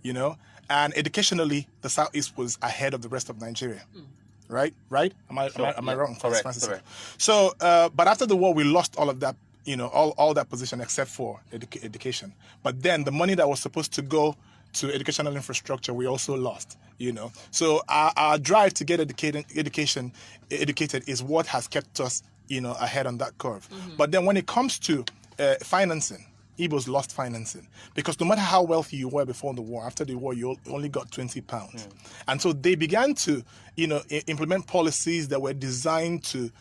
you know, and educationally, the Southeast was ahead of the rest of Nigeria. Right? Am I wrong? Correct. So, but after the war, we lost all of that, you know, all that position except for education. But then the money that was supposed to go to educational infrastructure, we also lost, you know. So our drive to get educated is what has kept us, you know, ahead on that curve. But then when it comes to financing, Igbos lost financing because no matter how wealthy you were before the war, after the war you only got £20, and so they began to, you know, implement policies that were designed to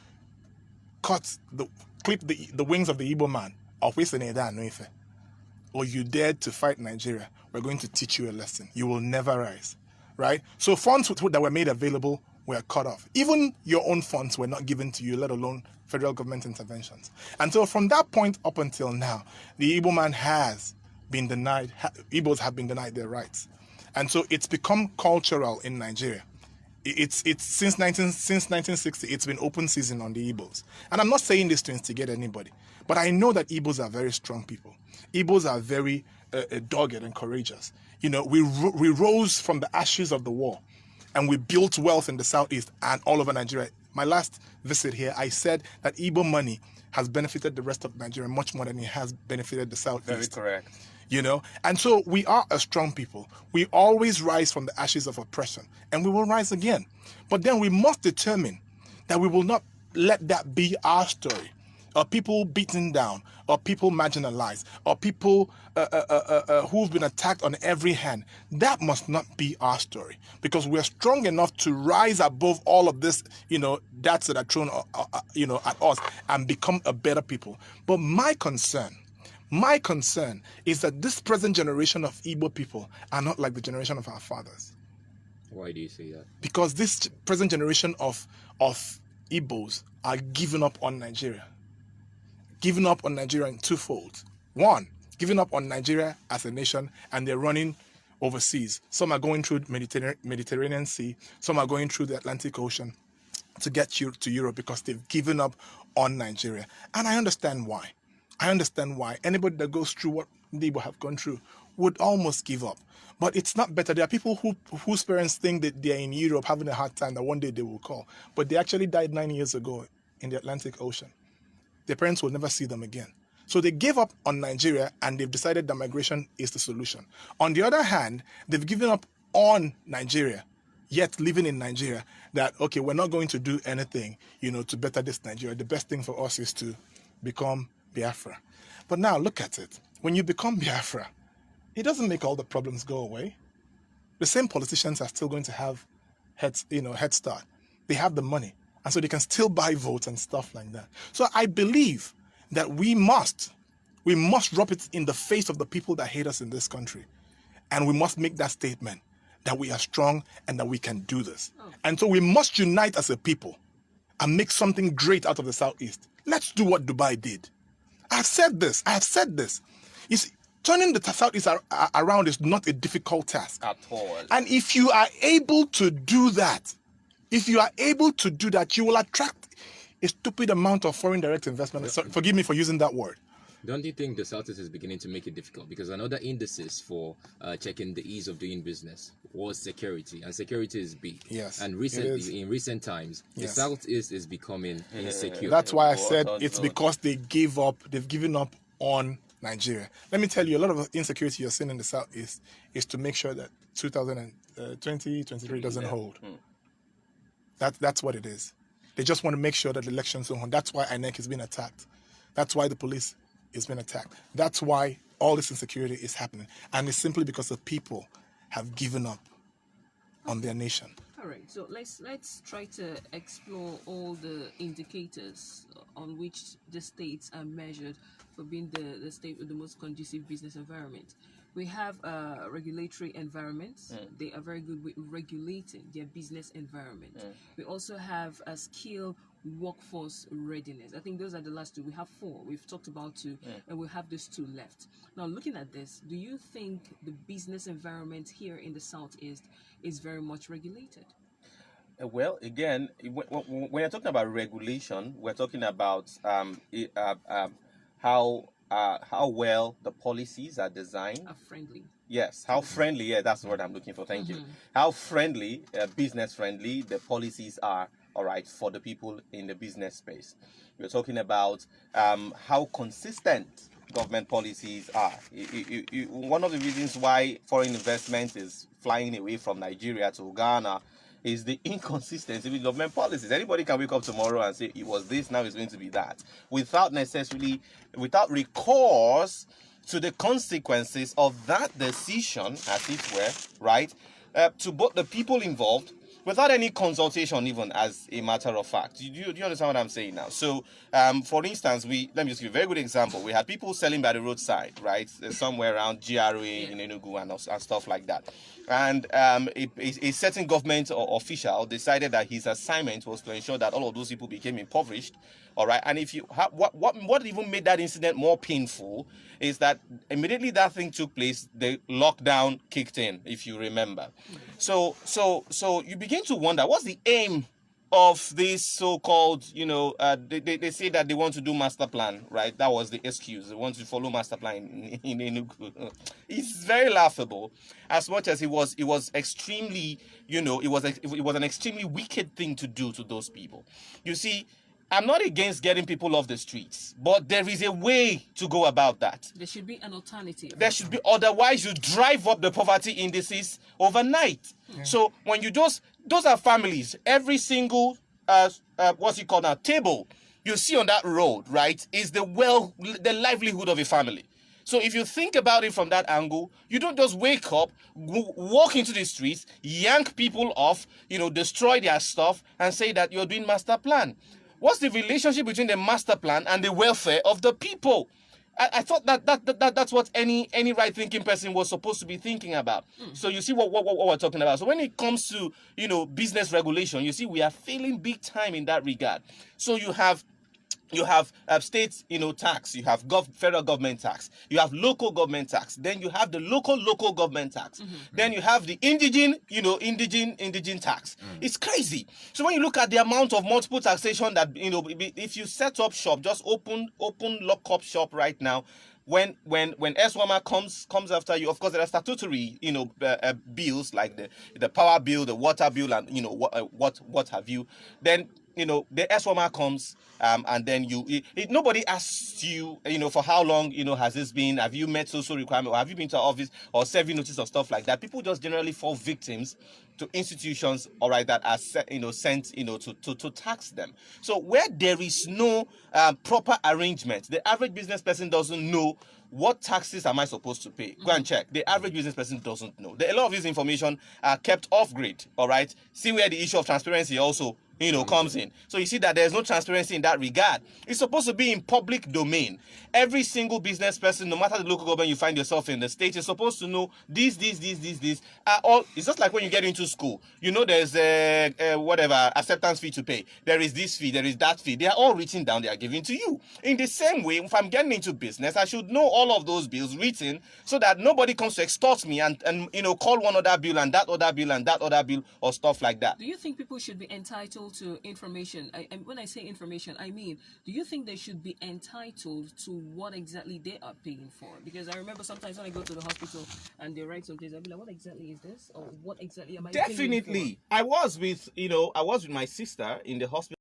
clip the wings of the Igbo man. Or you dared to fight Nigeria, we're going to teach you a lesson. You will never rise, right? So funds that were made available were cut off. Even your own funds were not given to you, let alone federal government interventions. And so from that point up until now, the Igbo man has been denied, Igbos have been denied their rights. And so it's become cultural in Nigeria. It's since 1960, it's been open season on the Igbos. And I'm not saying this to instigate anybody, but I know that Igbos are very strong people. Igbos are very dogged and courageous. You know, we rose from the ashes of the war, and we built wealth in the Southeast and all over Nigeria. My last visit here, I said that Igbo money has benefited the rest of Nigeria much more than it has benefited the Southeast. Very correct. You know, and so we are a strong people. We always rise from the ashes of oppression, and we will rise again. But then we must determine that we will not let that be our story. or people beaten down, or people marginalized, or people who've been attacked on every hand. That must not be our story, because we're strong enough to rise above all of this, darts that are thrown, at us, and become a better people. But my concern is that this present generation of Igbo people are not like the generation of our fathers. Why do you say that? Because this present generation of Igbos are giving up on Nigeria. Giving up on Nigeria in twofold. One, giving up on Nigeria as a nation, and they're running overseas. Some are going through Mediterranean Sea. Some are going through the Atlantic Ocean to get to Europe because they've given up on Nigeria. And I understand why. Anybody that goes through what the Igbo have gone through would almost give up. But it's not better. There are people whose parents think that they're in Europe having a hard time, that one day they will call. But they actually died 9 years ago in the Atlantic Ocean. Their parents will never see them again. So they gave up on Nigeria, and they've decided that migration is the solution. On the other hand, they've given up on Nigeria, yet living in Nigeria, that, okay, we're not going to do anything, to better this Nigeria. The best thing for us is to become Biafra. But now look at it. When you become Biafra, it doesn't make all the problems go away. The same politicians are still going to have head start. They have the money, and so they can still buy votes and stuff like that. So I believe that we must drop it in the face of the people that hate us in this country, and we must make that statement that we are strong and that we can do this. And so we must unite as a people and make something great out of the Southeast. Let's do what Dubai did. I have said this. You see, turning the Southeast around is not a difficult task at all. And if you are able to do that, you will attract a stupid amount of foreign direct investment. Forgive me for using that word. Don't you think the Southeast is beginning to make it difficult? Because another indices for checking the ease of doing business was security, and security is big. Yes, and in recent times, the Southeast is becoming insecure. That's why I said it's because they've given up on Nigeria. Let me tell you, a lot of the insecurity you're seeing in the Southeast is to make sure that 2023 doesn't hold. That's what it is. They just want to make sure that the elections don't hold. That's why INEC is being attacked. That's why the police is being attacked. That's why all this insecurity is happening. And it's simply because the people have given up on their nation. All right, so let's try to explore all the indicators on which the states are measured for being the state with the most conducive business environment. We have regulatory environments. They are very good with regulating their business environment. We also have a skill workforce readiness. I think those are the last two. We have four. We've talked about two, and we have those two left. Now, looking at this, do you think the business environment here in the Southeast is very much regulated? Well, again, when you're talking about regulation, we're talking about how well the policies are designed. Are friendly. Yes, how friendly. Yeah, that's the word I'm looking for. Thank you. How friendly, business friendly the policies are. All right, for the people in the business space. We're talking about how consistent government policies are. One of the reasons why foreign investment is flying away from Nigeria to Ghana is the inconsistency with government policies. Anybody can wake up tomorrow and say it was this, now it's going to be that, without recourse to the consequences of that decision, as it were, right, to both the people involved, without any consultation, even, as a matter of fact. Do you understand what I'm saying now? So, for instance, let me just give you a very good example. We had people selling by the roadside, right, somewhere around GRA in Enugu and stuff like that. And a certain government official decided that his assignment was to ensure that all of those people became impoverished. All right, and if you what even made that incident more painful is that immediately that thing took place, the lockdown kicked in, if you remember. So you begin to wonder, what's the aim of this so-called, they say that they want to do master plan, right? That was the excuse. They want to follow master plan in Enugu. It's very laughable, as much as it was extremely, it was an extremely wicked thing to do to those people. You see, I'm not against getting people off the streets, but there is a way to go about that. There should be an alternative. There should be, otherwise you drive up the poverty indices overnight. Yeah. So when you those are families, every single table you see on that road, right, is the livelihood of a family. So if you think about it from that angle, you don't just wake up, walk into the streets, yank people off, destroy their stuff, and say that you're doing master plan. What's the relationship between the master plan and the welfare of the people? I thought that's what any right-thinking person was supposed to be thinking about. So you see what we're talking about. So when it comes to business regulation, you see we are failing big time in that regard. So you have state tax, you have federal government tax, you have local government tax, then you have the local government tax, then you have the indigene tax. It's crazy. So when you look at the amount of multiple taxation that if you set up shop, just open lock up shop right now, when SWAMA comes after you, of course there are statutory bills like the power bill, the water bill, and what have you. Then the SWAMA comes, and then nobody asks you, for how long, has this been, have you met social requirement, or have you been to office or serving notice or stuff like that. People just generally fall victims to institutions, all right, that are sent, to tax them. So where there is no proper arrangement, the average business person doesn't know what taxes am I supposed to pay. Go and check. The average business person doesn't know. A lot of this information are kept off grid, all right. See where the issue of transparency also comes in. So you see that there's no transparency in that regard. It's supposed to be in public domain. Every single business person, no matter the local government you find yourself in, the state is supposed to know these are all. It's just like when you get into school. There's whatever acceptance fee to pay. There is this fee, there is that fee. They are all written down. They are given to you. In the same way, if I'm getting into business, I should know all of those bills written so that nobody comes to extort me and call one other bill and that other bill and that other bill or stuff like that. Do you think people should be entitled to information? When I say information, I mean, do you think they should be entitled to what exactly they are paying for? Because I remember sometimes when I go to the hospital and they write some things, I'll be like, what exactly is this? Or what exactly am I paying for? Definitely. I was with my sister in the hospital.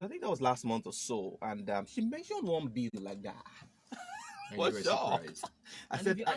I think that was last month or so, and she mentioned one bill like that. What's up? I said, I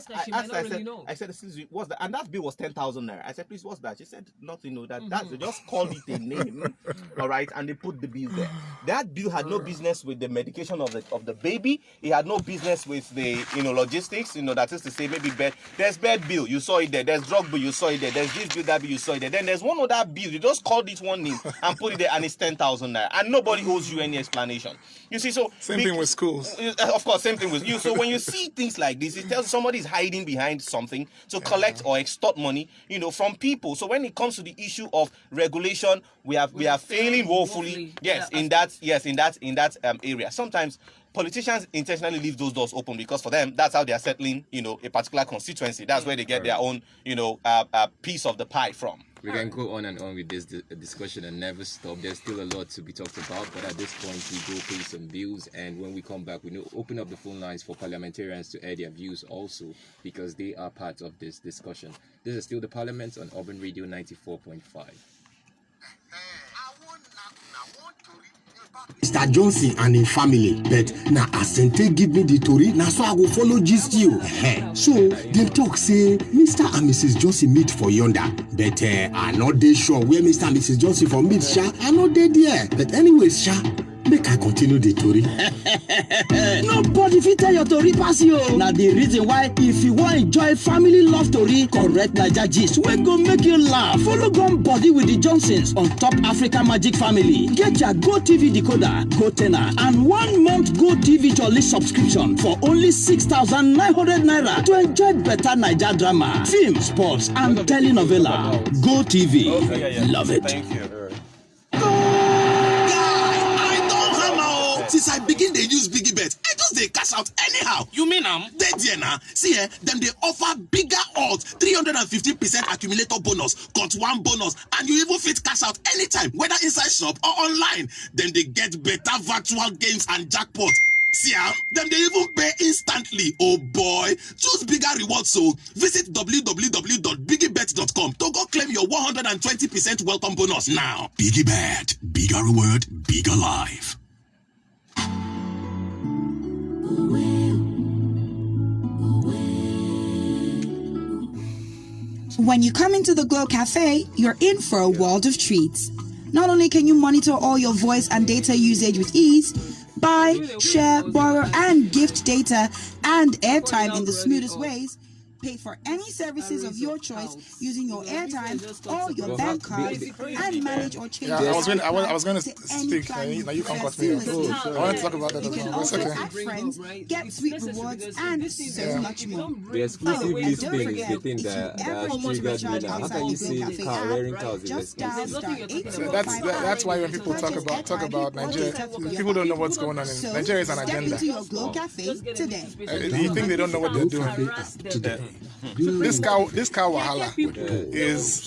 said, excuse me, what's that? And that bill was 10,000 naira. I said, please, what's that? She said, nothing. No, that's they just called it a name, all right, and they put the bill there. That bill had no business with the medication of the baby. It had no business with the logistics. That is to say, maybe bed. There's bed bill, you saw it there. There's drug bill, you saw it there. There's this bill, that bill, you saw it there. Then there's one other bill. You just called it one name and put it there, and it's 10,000 naira, and nobody owes you any explanation. You see, so same thing with schools. Of course, same thing with you. So when you see things like this, it tells somebody is hiding behind something to collect or extort money, from people. So when it comes to the issue of regulation, we are failing woefully. Yes, in that area. Sometimes politicians intentionally leave those doors open because for them that's how they are settling, a particular constituency. That's where they get their own, piece of the pie from. We can go on and on with this discussion and never stop. There's still a lot to be talked about, but at this point we go pay some bills, and when we come back, we open up the phone lines for parliamentarians to air their views also, because they are part of this discussion. This is still the Parliament on Urban Radio 94.5. Mr. Johnson and him family, but na Asante give me the tori, na so I go follow gist you. So them talk say Mr. and Mrs. Johnson meet for yonder, but I not dey sure where Mr. and Mrs. Johnson for meet, sha. I not dey there, but anyways, sha. Make I continue the story. Nobody fit tell your story pass you. Now the reason why, if you want enjoy family love story, correct Naija gist, we go make you laugh. Follow gun body with the Johnsons on Top Africa Magic Family. Get your Go TV decoder, Go Tenor, and 1 month Go TV Jolly subscription for only 6,900 naira to enjoy better Naija drama, film, sports, and telenovela. Go TV, love it. Thank you. Since I begin they use Biggie Bet, I just they cash out anyhow. You mean They now. See them they offer bigger odds, 350% accumulator bonus, got one bonus, and you even fit cash out anytime, whether inside shop or online. Then they get better virtual games and jackpot. See them they even pay instantly. Oh boy, choose bigger rewards. So visit www.biggiebet.com to go claim your 120% welcome bonus now. Biggie Bet, bigger reward, bigger life. When you come into the Glow Cafe, you're in for a world of treats. Not only can you monitor all your voice and data usage with ease, buy, share, borrow, and gift data and airtime in the smoothest ways, pay for any services of your choice using your airtime or your bank card, and manage or change. Yeah, I was going to speak. Now you can't cut me off. I want to talk about that as You can well. It's also okay. add friends, get sweet rewards, and so much more. The exclusive and listing don't is forget, the thing if you that ever want to triggered me recharge now. How outside can you the say Cafe car app, wearing cows is just dial exclusive? star That's why when people talk about Nigeria, people don't know what's going on in Nigeria. Is an step agenda. into your Glow Cafe today. You think they don't know what they're doing? This cow wahala is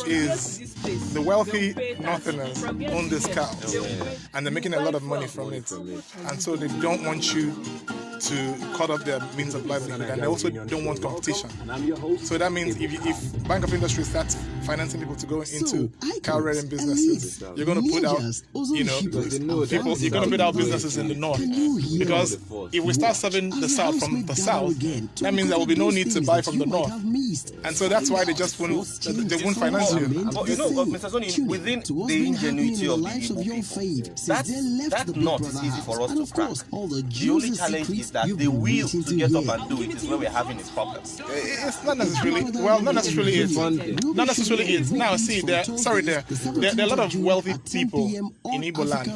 the wealthy Northerners own this cow, and they're making a lot of money from it, and so they don't want you to cut off their means of livelihood, and they also don't want competition. So that means if Bank of Industry starts financing people to go into cow rearing businesses, you're going to put out, people, you're going to put out businesses in the north, because if we start serving the south from the south, that means there will be no need to buy from the north, and so that's why they just won't finance you. But Mr. Sony, within the ingenuity of the Igbo people, that knot is easy for us to crack. The only challenge is that the will to get up and do it is where we're having a problem. It's not necessarily, not necessarily it. Not necessarily it. Now, see, there are a lot of wealthy people in Igbo land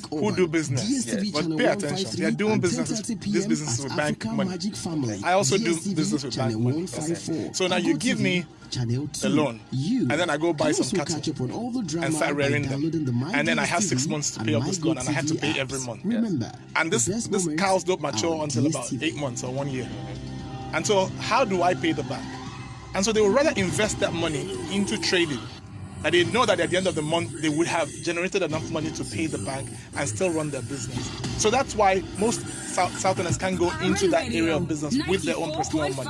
who do business, but pay attention. They are doing these businesses with bank money. I also do business with bank money. So now you give me a loan, and then I go buy some cattle and start rearing them, and then I have 6 months to pay off this loan, and I have to pay every month. And this cows don't mature until about 8 months or 1 year. And so how do I pay the bank? And so they would rather invest that money into trading, and they know that at the end of the month they would have generated enough money to pay the bank and still run their business. So that's why most Southerners can go into that area of business with their own personal money.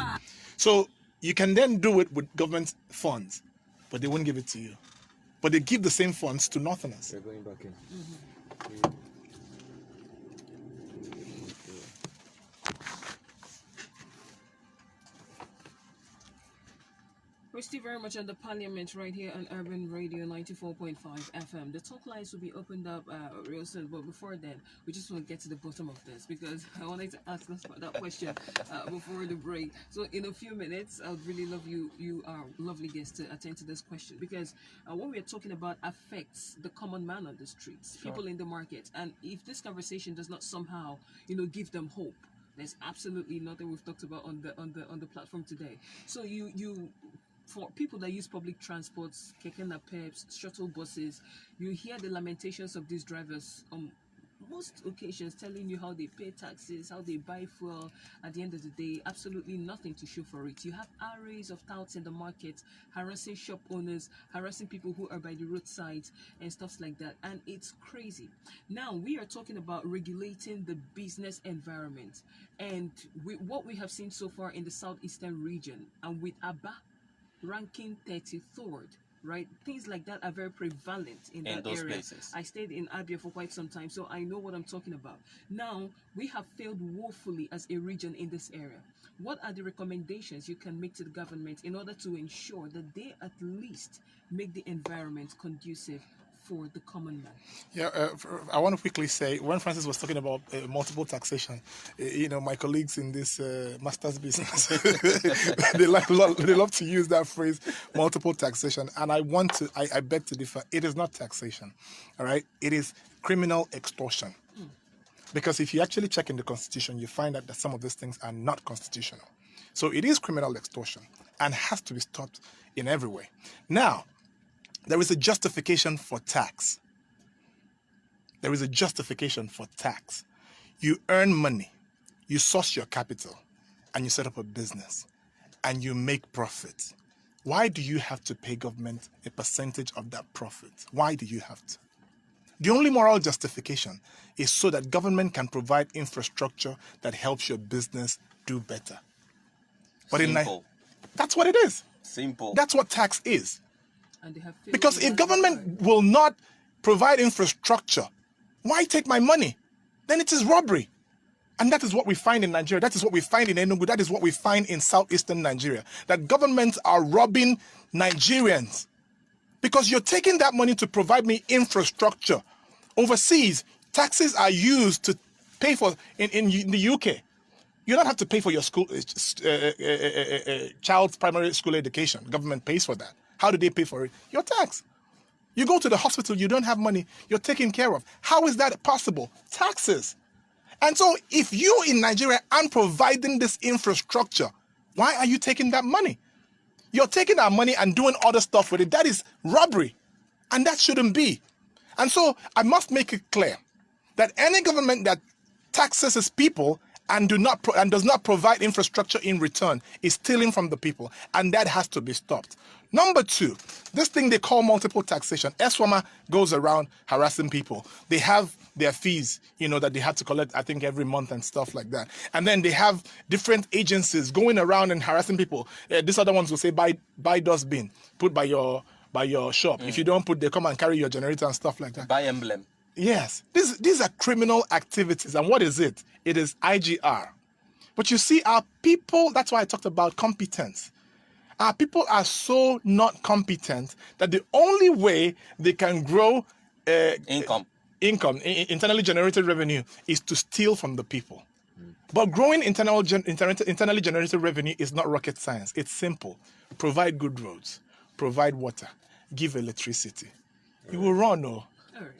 So you can then do it with government funds, but they won't give it to you. But they give the same funds to Northerners. They're going back in. We're still very much on the Parliament right here on Urban Radio 94.5 FM. The talk lines will be opened up real soon, but before then, we just want to get to the bottom of this, because I wanted to ask us that question before the break. So in a few minutes, I would really love you are lovely guests, to attend to this question, because what we are talking about affects the common man on the streets, people in the market, and if this conversation does not somehow, give them hope, there's absolutely nothing we've talked about on the platform today. So for people that use public transports, keke napeps, shuttle buses, you hear the lamentations of these drivers on most occasions, telling you how they pay taxes, how they buy fuel. At the end of the day, absolutely nothing to show for it. You have arrays of touts in the market, harassing shop owners, harassing people who are by the roadside and stuff like that. And it's crazy. Now, we are talking about regulating the business environment. And what we have seen so far in the southeastern region, and with Aba ranking 33rd, right? Things like that are very prevalent in that those area. places. I stayed in Abia for quite some time, so I know what I'm talking about. Now, we have failed woefully as a region in this area. What are the recommendations you can make to the government in order to ensure that they at least make the environment conducive for the common man? Yeah, I want to quickly say, when Francis was talking about multiple taxation, my colleagues in this master's business, they love to use that phrase, multiple taxation, and I beg to differ. It is not taxation, all right? It is criminal extortion. Because if you actually check in the Constitution, you find out that some of these things are not constitutional. So it is criminal extortion and has to be stopped in every way. Now, there is a justification for tax. There is a justification for tax. You earn money, you source your capital, and you set up a business, and you make profit. Why do you have to pay government a percentage of that profit? Why do you have to? The only moral justification is so that government can provide infrastructure that helps your business do better. But Simple. That's what it is. Simple. That's what tax is. And they have Because if government will not provide infrastructure, why take my money? Then it is robbery. And that is what we find in Nigeria. That is what we find in Enugu. That is what we find in southeastern Nigeria. That governments are robbing Nigerians Because you're taking that money to provide me infrastructure. Overseas, taxes are used to pay for, in the UK, you don't have to pay for your school child's primary school education. Government pays for that. How do they pay for it? Your tax. You go to the hospital, you don't have money, you're taken care of. How is that possible? Taxes. And so if you in Nigeria aren't providing this infrastructure, why are you taking that money? You're taking our money and doing other stuff with it. That is robbery. And that shouldn't be. And so I must make it clear that any government that taxes its people and does not provide infrastructure in return is stealing from the people, and that has to be stopped. Number two, this thing they call multiple taxation. ESWAMA goes around harassing people. They have their fees, that they have to collect, I think, every month and stuff like that. And then they have different agencies going around and harassing people. These other ones will say, buy dustbin, put by your shop. If you don't put, they come and carry your generator and stuff like that. Buy emblem. Yes, these are criminal activities. And what is it? It is IGR. But you see, our people, that's why I talked about competence. Our people are so not competent that the only way they can grow income, internally generated revenue, is to steal from the people. But growing internally generated revenue is not rocket science. It's simple. Provide good roads, provide water, give electricity. You will run, no?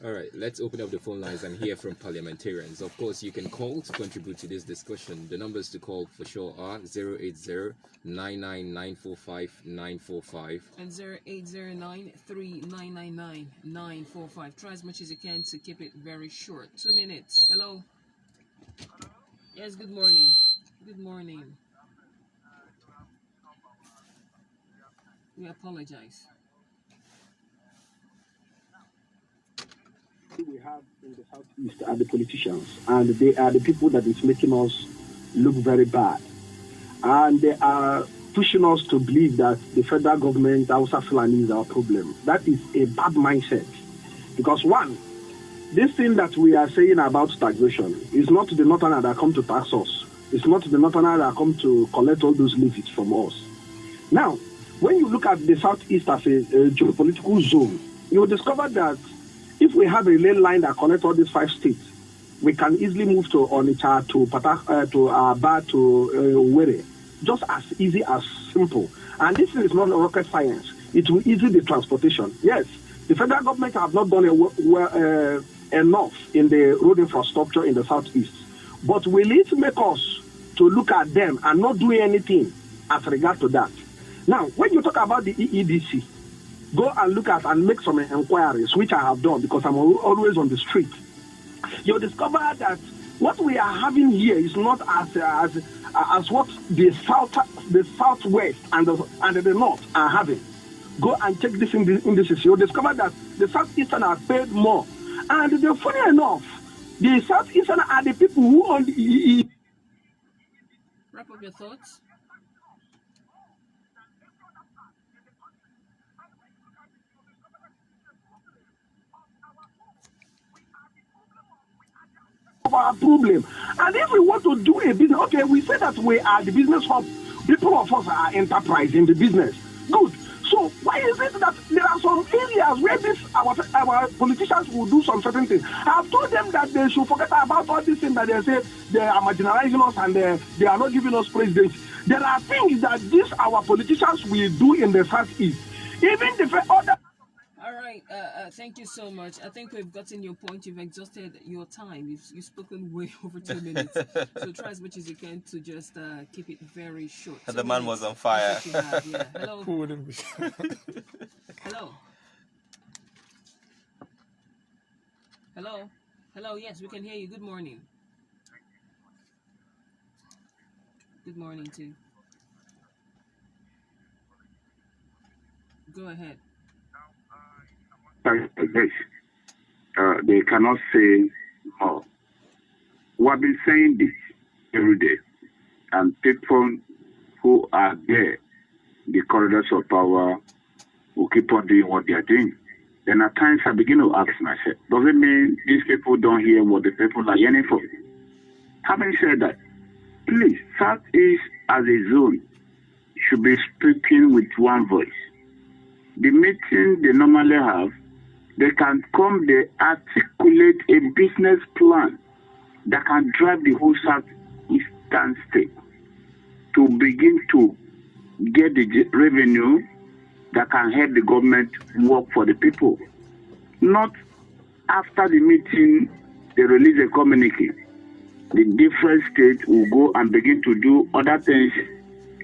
All right, let's open up the phone lines and hear from parliamentarians. Of course, you can call to contribute to this discussion. The numbers to call for sure are 080-99945-945 and 0809-3999-945. Try as much as you can to keep it very short. 2 minutes. Hello. Yes, good morning. Good morning. We apologize. We have in the Southeast are the politicians, and they are the people that is making us look very bad. And they are pushing us to believe that the federal government, Hausa Fulani, is our problem. That is a bad mindset. Because one, this thing that we are saying about taxation is not the northerner that come to tax us. It's not the northerner that come to collect all those levies from us. Now, when you look at the Southeast as a geopolitical zone, you will discover that if we have a rail line that connects all these 5 states, we can easily move to Onitsha, to Aba, to Owerri, just as easy as simple. And this is not rocket science. It will ease the transportation. Yes, the federal government have not done enough in the road infrastructure in the Southeast. But will it make us to look at them and not do anything as regard to that? Now, when you talk about the EEDC, go and look at and make some inquiries, which I have done because I'm always on the street. You'll discover that what we are having here is not as what the southwest and the north are having. Go and check this indices. You'll discover that the Southeastern are paid more. And funny enough, the Southeastern are the people who own the EEDC. Wrap up your thoughts. Our problem. And if we want to do a business, okay, we say that we are the business hub. People of us are enterprise in the business. Good. So why is it that there are some areas where our politicians will do some certain things? I've told them that they should forget about all these things that they say they are marginalizing us and they are not giving us presidency. There are things that our politicians will do in the Southeast. Even the other. All right, thank you so much. I think we've gotten your point. You've exhausted your time. You've spoken way over 2 minutes. So try as much as you can to just keep it very short. The man was on fire. Yeah. Hello. Who wouldn't be? Hello. Hello. Hello. Yes, we can hear you. Good morning. Good morning too. Go ahead. Yes. They cannot say more. We have been saying this every day, and people who are there, the corridors of power, will keep on doing what they are doing. Then at times I begin to ask myself, does it mean these people don't hear what the people are yearning for? Having said that, please, Southeast as a zone should be speaking with one voice. the meeting they normally have, they can come, they articulate a business plan that can drive the whole Southeastern state to begin to get the revenue that can help the government work for the people. Not after the meeting, they release a communique. The different states will go and begin to do other things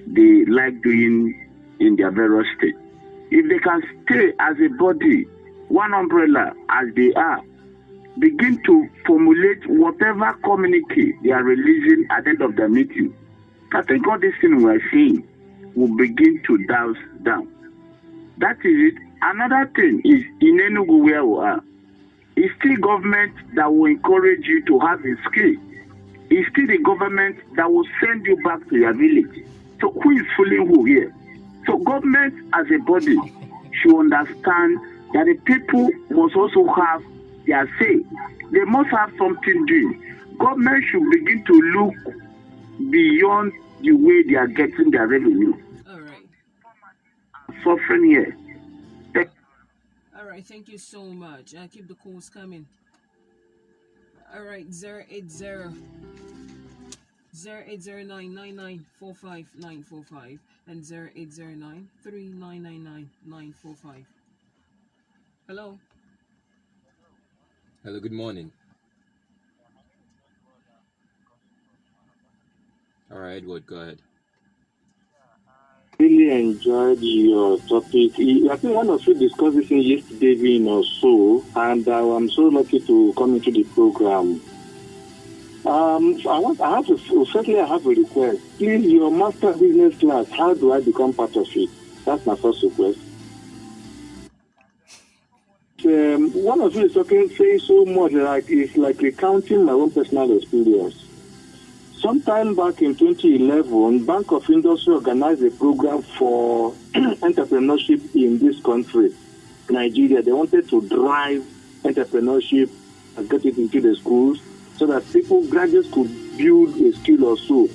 they like doing in their various states. If they can stay as a body, one umbrella as they are, begin to formulate whatever communique they are releasing at the end of the meeting, I think all these things we are seeing will begin to douse down. That is it. Another thing is in Enugu where we are, it's still government that will encourage you to have a skill. It's still the government that will send you back to your village. So who is fooling who here? So government as a body should understand that the people must also have their say. They must have something doing. Government should begin to look beyond the way they are getting their revenue. All right. Suffering here. All right, thank you so much. Keep the calls coming. All right, 080-999-45945 and 0809-3999-945. Hello. Hello, good morning. All right, Edward, go ahead. Really enjoyed your topic. I think one of you discussed this yesterday evening or so, and I'm so lucky to come into the program. I have a request. Please, your master business class, how do I become part of it? That's my first request. One of you is saying so much like it's like recounting my own personal experience. Sometime back in 2011, Bank of Industry organized a program for entrepreneurship in this country, Nigeria. They wanted to drive entrepreneurship and get it into the schools so that graduates could build a skill or so.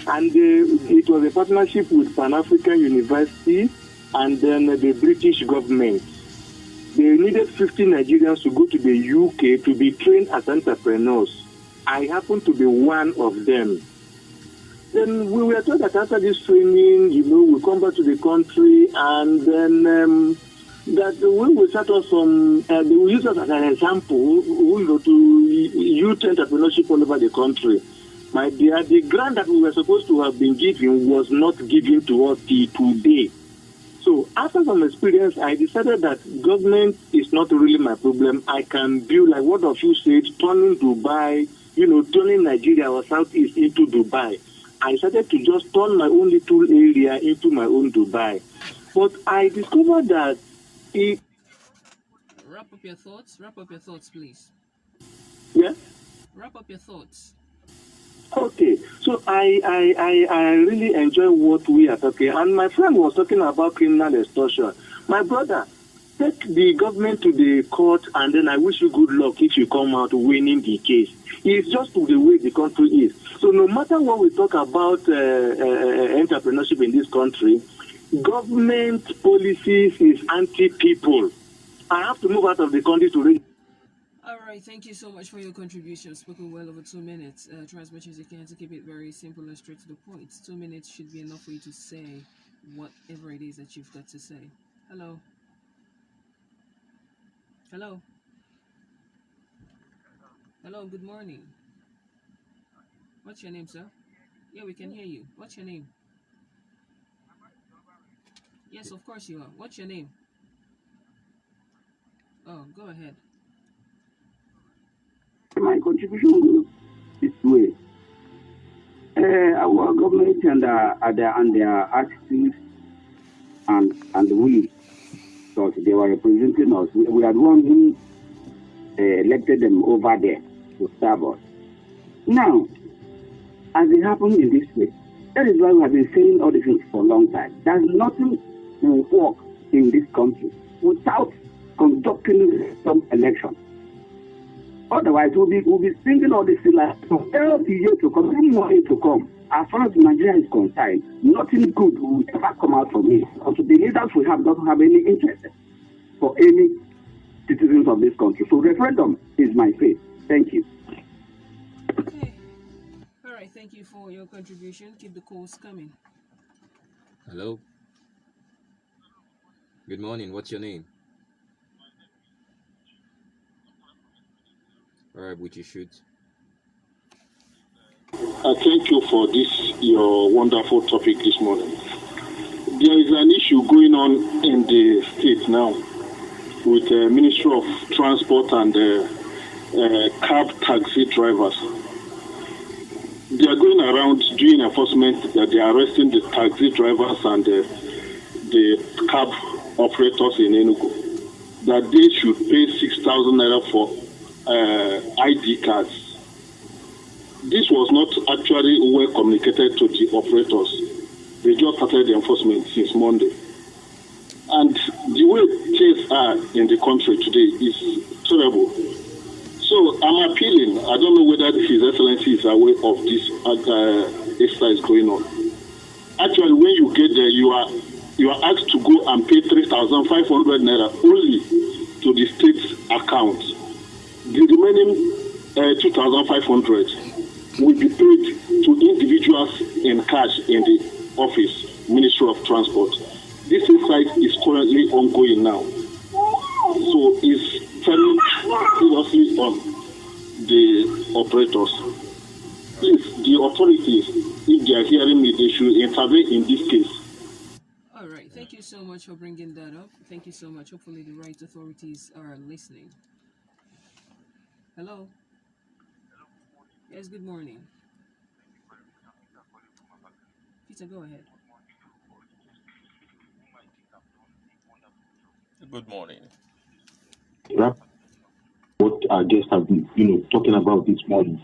And it was a partnership with Pan-African University and then the British government. They needed 50 Nigerians to go to the UK to be trained as entrepreneurs. I happen to be one of them. Then we were told that after this training, we'll come back to the country and then that we will start off they will use us as an example, to youth entrepreneurship all over the country. My dear, the grant that we were supposed to have been given was not given to us till today. So after some experience, I decided that government is not really my problem. I can build, like what of you said, turning Dubai, turning Nigeria or Southeast into Dubai. I decided to just turn my own little area into my own Dubai. But I discovered that Wrap up your thoughts, please. Yeah? Wrap up your thoughts. Okay, so I really enjoy what we are talking. And my friend was talking about criminal extortion. My brother, take the government to the court and then I wish you good luck if you come out winning the case. It's just the way the country is. So no matter what we talk about entrepreneurship in this country, government policies is anti-people. I have to move out of the country to reach. All right, thank you so much for your contribution. Spoken well over 2 minutes. Try as much as you can to keep it very simple and straight to the point. 2 minutes should be enough for you to say whatever it is that you've got to say. Hello. Hello. Hello, good morning. What's your name, sir? Yeah, we can hear you. What's your name? Yes, of course you are. What's your name? Oh, go ahead. My contribution goes this way. Our government and their attitudes and we, because they were representing us. We are the one who elected them over there to serve us. Now, as it happened in this way, that is why we have been saying all these things for a long time. There's nothing will work in this country without conducting some election. Otherwise, we'll be singing all this like from every year to come, any more year to come, as far as Nigeria is concerned, nothing good will ever come out from it. Also, the leaders we have don't have any interest for any citizens of this country. So referendum is my faith. Thank you. Okay. All right. Thank you for your contribution. Keep the calls coming. Hello. Good morning. What's your name? All right, which you should. Thank you for this, your wonderful topic this morning. There is an issue going on in the state now with the Ministry of Transport and cab taxi drivers. They are going around doing enforcement that they are arresting the taxi drivers and the cab operators in Enugu, that they should pay 6,000 naira for ID cards. This was not actually well communicated to the operators. They just started the enforcement since Monday. And the way things are in the country today is terrible. So I'm appealing. I don't know whether His Excellency is aware of this exercise going on. Actually, when you get there, you are asked to go and pay 3,500 naira only to the state account. The remaining 2,500 will be paid to individuals in cash in the office, Ministry of Transport. This exercise is currently ongoing now. So it's very seriously on the operators. Please, the authorities, if they are hearing me, they should intervene in this case. All right. Thank you so much for bringing that up. Thank you so much. Hopefully the right authorities are listening. Hello. Yes, good morning. Peter, go ahead. Good morning. What our guests have been, talking about this morning.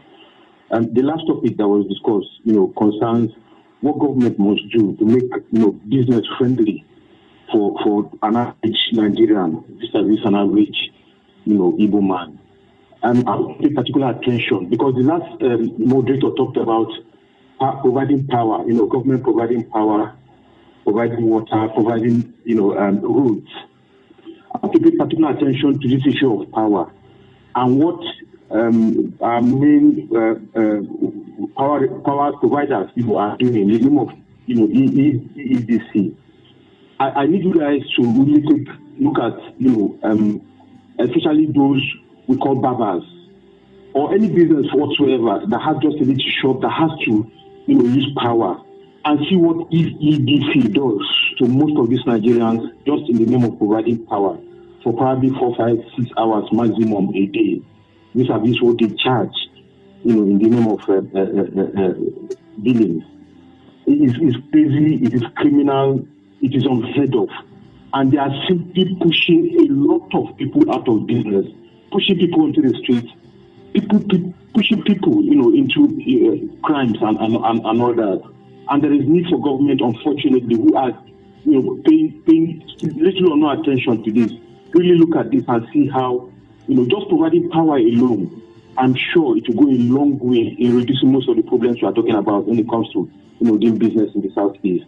And the last topic that was discussed, concerns what government must do to make, business friendly for an average Nigerian, vis-a-vis an average, Igbo man. And I'll pay particular attention because the last moderator talked about providing power, government providing power, providing water, providing, roads. I have to pay particular attention to this issue of power and what our main power providers, are doing in the name of, EDC. I need you guys to really take look at, especially those we call barbers, or any business whatsoever that has just a little shop that has to, use power, and see what EDC does to most of these Nigerians just in the name of providing power for probably 4, 5, 6 hours maximum a day. These are what they charge, in the name of billing. It is crazy, it is criminal, it is unheard of, and they are simply pushing a lot of people out of business. Pushing people into the streets, pushing people, into crimes and all that. And there is need for government, unfortunately, who are, paying little or no attention to this. Really look at this and see how, just providing power alone, I'm sure it will go a long way in reducing most of the problems we are talking about when it comes to, doing business in the Southeast.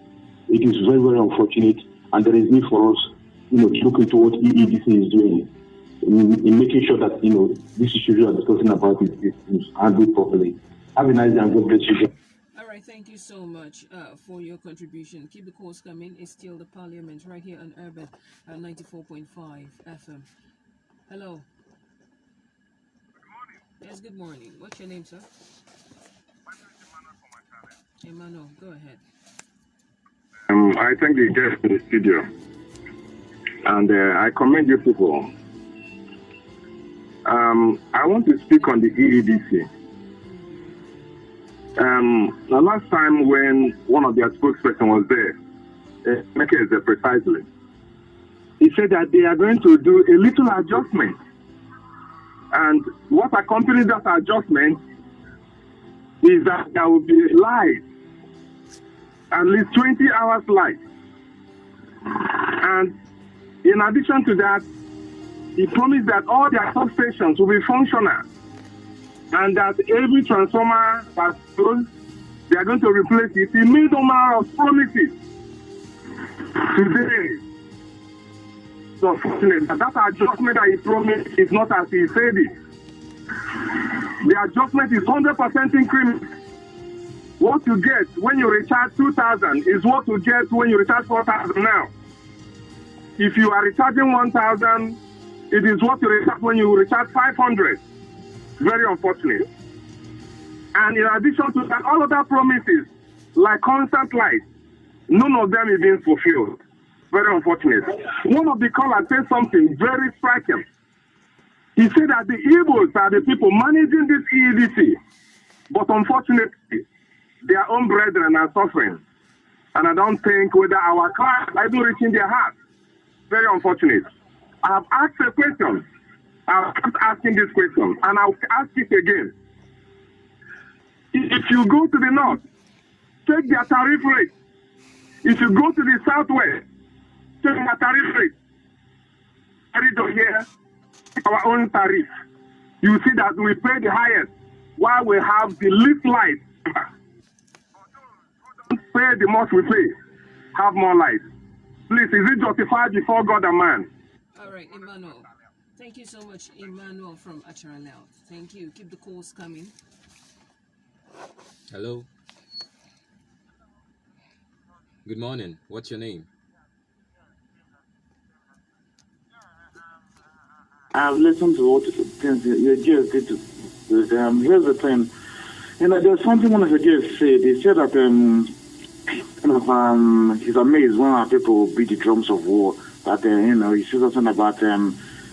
It is very, very unfortunate, and there is need for us, to look into what EDC is doing. In making sure that, this issue we are discussing about is handled properly. Have a nice day and God bless you. All right, thank you so much for your contribution. Keep the calls coming. It's still the Parliament right here on Urban 94.5 FM. Hello. Good morning. Yes, good morning. What's your name, sir? My name is Emmanuel, go ahead. I thank the guests in the studio. And I commend you people. I want to speak on the EEDC. The last time when one of their spokesperson was there, Mekeze precisely, he said that they are going to do a little adjustment. And what accompanies that adjustment is that there will be light, at least 20 hours light. And in addition to that, he promised that all their substations will be functional and that every transformer that goes they are going to replace it. He made all manner of promises. Today, it's unfortunate that adjustment that he promised is not as he said it. The adjustment is 100% increment. What you get when you recharge 2,000 is what you get when you recharge 4,000 now. If you are recharging 1,000, it is what you recharge when you recharge 500. Very unfortunate. And in addition to that, all other promises, like constant light, none of them is being fulfilled. Very unfortunate. One of the callers said something very striking. He said that the Igbos are the people managing this EEDC, but unfortunately, their own brethren are suffering. And I don't think whether our class are even reaching their heart. Very unfortunate. I have asked a question. I've kept asking this question, and I'll ask it again. If you go to the north, check their tariff rate. If you go to the southwest, check their tariff rate. Carry to here, our own tariff. You see that we pay the highest while we have the least light. Pay the most we pay, have more light. Please, is it justified before God and man? All right, Emmanuel. Thank you so much, Emmanuel from Acharalau. Thank you. Keep the calls coming. Hello. Good morning. What's your name? I've listened to what you just did. Here's the thing. There's something one of the guests said. He said that he's amazed when our people beat the drums of war. That he said something about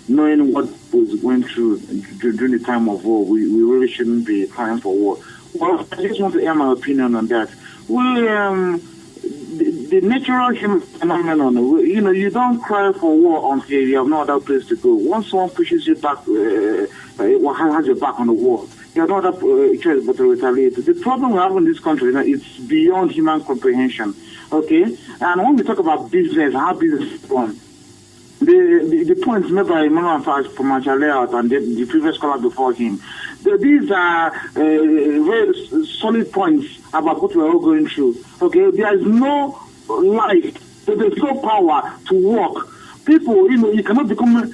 knowing what was going through during the time of war. We really shouldn't be crying for war. Well, I just want to air my opinion on that. The natural human phenomenon, you don't cry for war until you have no other place to go. Once someone pushes you back, has your back on the wall, you have no other choice but to retaliate. The problem we have in this country, it's beyond human comprehension. Okay? And when we talk about business, how business is run, the points made by Emmanuel from Achalayout and the previous caller before him, these are very solid points about what we're all going through. Okay? There is no life, there's no power to work. People, you cannot become an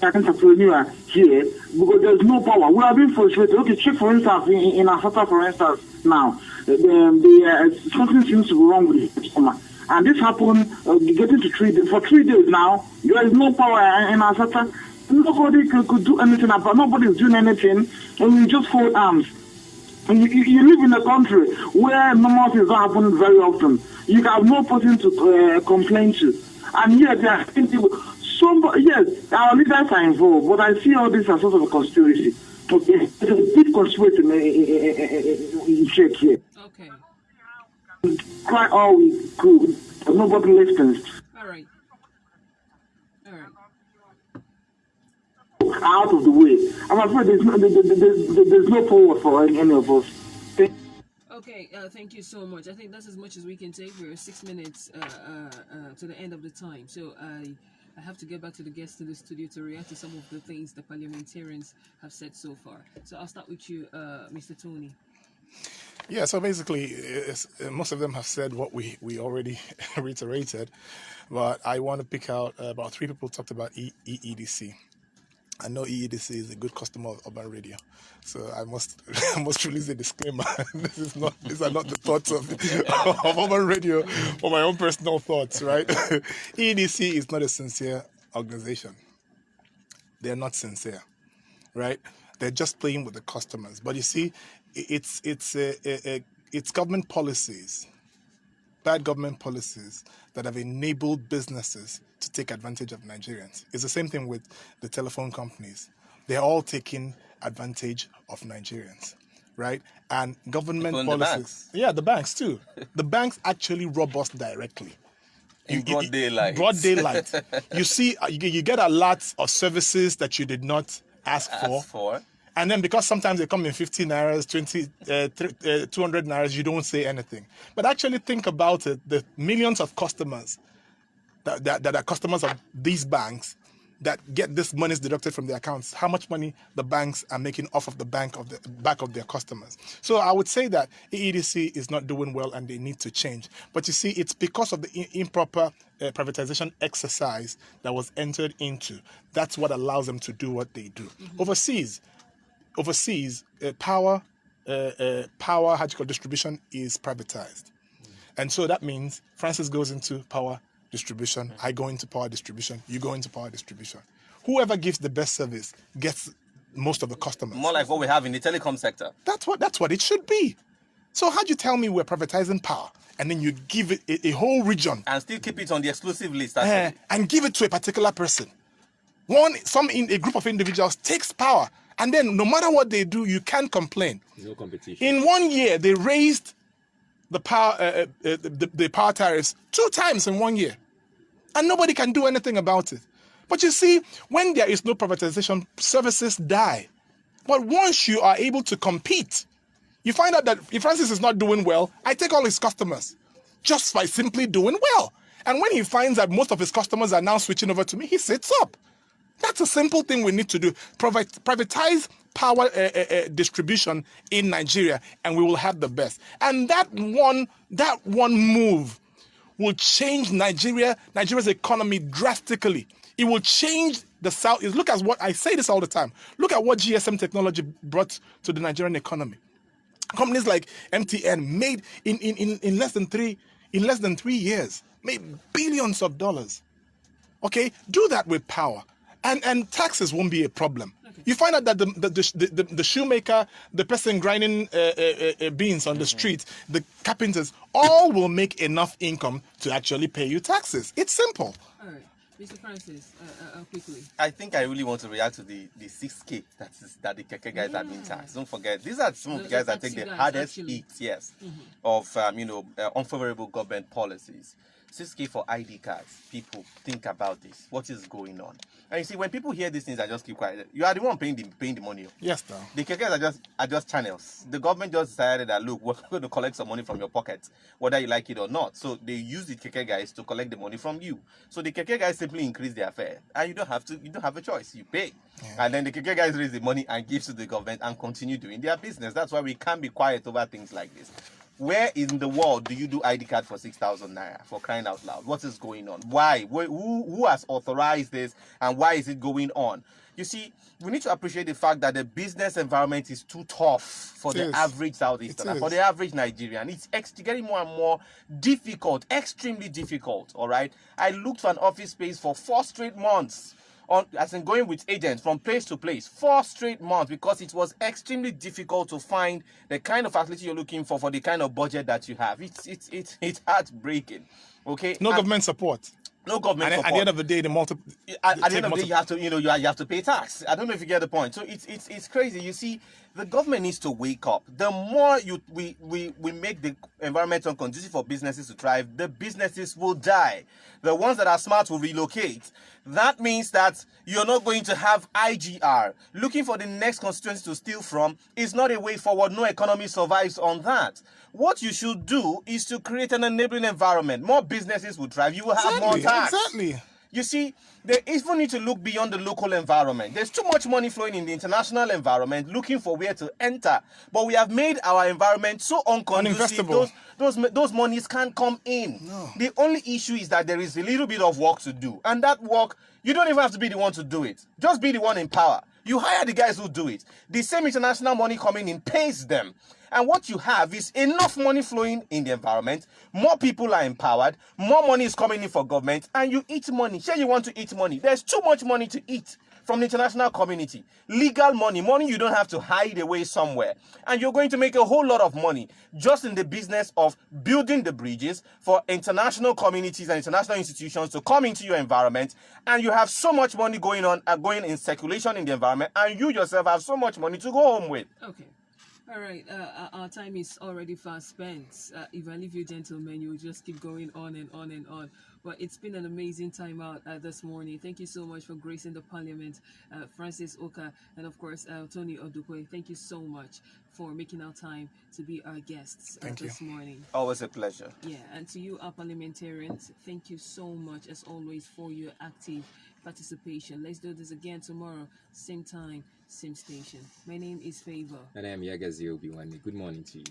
entrepreneur here because there's no power. We are being frustrated. Okay, check for instance in Asata, for instance, now something seems to be wrong with the customer. And this happened getting to 3 days. For 3 days now, there is no power in Asata. Nobody could do anything about. Nobody is doing anything, and you just fold arms. And you live in a country where normal things don't happen very often. You have no person to complain to. And yet, there are people. Yes, our leaders are involved, but I see all this as sort of a conspiracy. Okay, it's a big conspiracy in check here. Okay. Cry all we could, but nobody listens. All right. Out of the way. I'm afraid there's no forward for any of us. Okay, thank you so much. I think that's as much as we can take. We're 6 minutes to the end of the time. So I have to get back to the guests in the studio to react to some of the things the parliamentarians have said so far. So I'll start with you, Mr. Tony. Yeah, so basically, most of them have said what we already reiterated, but I want to pick out about 3 people talked about EEDC. I know EEDC is a good customer of Urban Radio, so I must release a disclaimer. These are not the thoughts of Urban Radio or my own personal thoughts, right? EEDC is not a sincere organization. They're not sincere, right? They're just playing with the customers. But you see, it's government policies, bad government policies that have enabled businesses to take advantage of Nigerians. It's the same thing with the telephone companies. They're all taking advantage of Nigerians, right? And government policies. The banks too. The banks actually rob us directly. In broad daylight. Broad daylight. You see, you get a lot of services that you did not ask for. And then because sometimes they come in 50 nairas, 200 nairas, you don't say anything. But actually think about it, the millions of customers that are customers of these banks that get this monies deducted from their accounts, how much money the banks are making off of the back of their customers. So I would say that EDC is not doing well and they need to change. But you see, it's because of the improper privatization exercise that was entered into. That's what allows them to do what they do. Overseas, power distribution is privatized. And so that means Francis goes into power distribution, I go into power distribution, you go into power distribution. Whoever gives the best service gets most of the customers. More like what we have in the telecom sector. That's what it should be. So how do you tell me we're privatizing power and then you give it a whole region and still keep it on the exclusive list and give it to a particular person? A group of individuals takes power, and then no matter what they do, you can't complain. No competition. In 1 year, they raised the power tariffs 2 times in 1 year, and nobody can do anything about it. But you see, when there is no privatization, services die. But once you are able to compete, you find out that if Francis is not doing well, I take all his customers just by simply doing well. And when he finds that most of his customers are now switching over to me, he sits up. That's a simple thing we need to do. Privatize power distribution in Nigeria, and we will have the best. And that one move will change Nigeria's economy drastically. It will change the South. Look at what I say this all the time. Look at what GSM technology brought to the Nigerian economy. Companies like MTN made in less than 3 years made billions of dollars. Okay, do that with power. And taxes won't be a problem. Okay. You find out that the shoemaker, the person grinding beans on the street, the carpenters, all will make enough income to actually pay you taxes. It's simple. All right. Mr. Francis, quickly. I think I really want to react to the 6K that the keke guys have been taxed. Don't forget, these are some of the guys that take the hardest hits, of unfavorable government policies. 6K for ID cards. People, think about this. What is going on? And you see, when people hear these things, I just keep quiet. You are the one paying the money. Yes, sir. The kekes are just channels. The government just decided that, look, we're going to collect some money from your pocket, whether you like it or not. So they use the keke guys to collect the money from you. So the keke guys simply increase their fare, and you don't have a choice. You pay, and then the keke guys raise the money and give to the government and continue doing their business. That's why we can't be quiet over things like this. Where in the world do you do ID card for 6,000 naira, for crying out loud? What is going on? Why? Who has authorized this, and why is it going on? You see, we need to appreciate the fact that the business environment is too tough for the average South Eastern, for the average Nigerian. It's getting more and more difficult, extremely difficult, all right? I looked for an office space for 4 straight months. As in going with agents from place to place, 4 straight months, because it was extremely difficult to find the kind of facility you're looking for the kind of budget that you have. It's heartbreaking. Okay. No government support. No government support. At the end of the day, at the end of the day, you have to pay tax. I don't know if you get the point. So it's crazy. You see, the government needs to wake up. The more we make the environment unconducive for businesses to thrive, the businesses will die. The ones that are smart will relocate. That means that you're not going to have IGR. Looking for the next constituency to steal from is not a way forward. No economy survives on that. What you should do is to create an enabling environment. More businesses will thrive. You will have more tax. Exactly. You see, they even need to look beyond the local environment. There's too much money flowing in the international environment, looking for where to enter. But we have made our environment so unconducive. Those monies can't come in. No. The only issue is that there is a little bit of work to do. And that work, you don't even have to be the one to do it. Just be the one in power. You hire the guys who do it. The same international money coming in pays them. And what you have is enough money flowing in the environment, more people are empowered, more money is coming in for government, and you eat money. Say you want to eat money. There's too much money to eat from the international community. Legal money you don't have to hide away somewhere. And you're going to make a whole lot of money just in the business of building the bridges for international communities and international institutions to come into your environment. And you have so much money going in circulation in the environment, and you yourself have so much money to go home with. Okay. All right, our time is already fast spent. If I leave you gentlemen, you'll just keep going on and on and on. But it's been an amazing time out this morning. Thank you so much for gracing the parliament, Francis Oka, and of course, Tony Odukwe. Thank you so much for making our time to be our guests this morning. Always a pleasure. Yeah, and to you, our parliamentarians, thank you so much, as always, for your active participation. Let's do this again tomorrow, same time, same station. My name is Favor. And I am Yagazi Obiwani. Good morning to you.